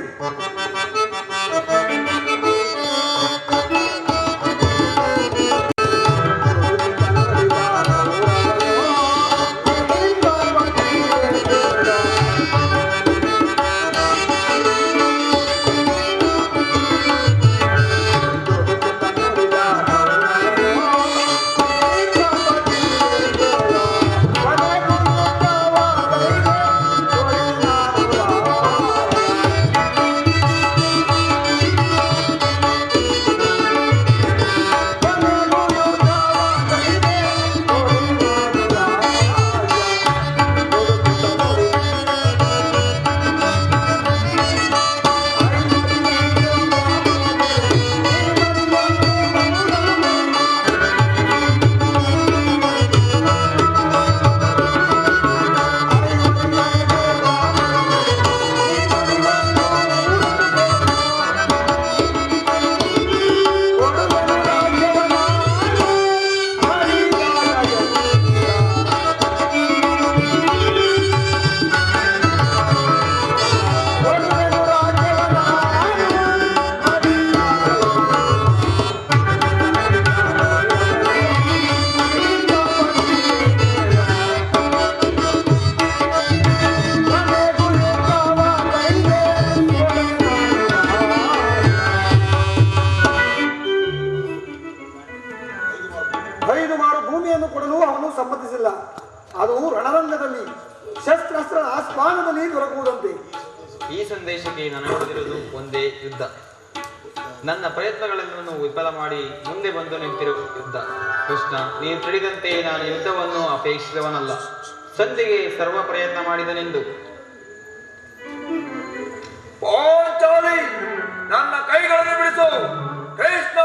ಸಮ್ಮತಿಸಿಲ್ಲ. ಅದು ರಣರಂಗದಲ್ಲಿ ಶಸ್ತ್ರಾಸ್ತ್ರ ಆಸ್ಪಾನದಲ್ಲಿ ದೊರಕುವುದಂತೆ. ಈ ಸಂದೇಶಕ್ಕೆ ನನಗೆ ಉಳಿದಿರುವುದು ಒಂದೇ ಯುದ್ಧ. ನನ್ನ ಪ್ರಯತ್ನಗಳನ್ನು ವಿಫಲ ಮಾಡಿ ಮುಂದೆ ಬಂದು ನಿಂತಿರುವ ಯುದ್ಧ. ಕೃಷ್ಣ, ನೀನು ತಿಳಿದಂತೆ ನಾನು ಯುದ್ಧವನ್ನು ಅಪೇಕ್ಷಿಸಿದವನಲ್ಲ, ಸಂಧಿಗೆ ಸರ್ವ ಪ್ರಯತ್ನ ಮಾಡಿದನೆಂದು. ಪಾಂಚಾಲಿ, ನನ್ನ ಕೈಗಳನ್ನು ಬಿಡಿಸು. ಕೃಷ್ಣ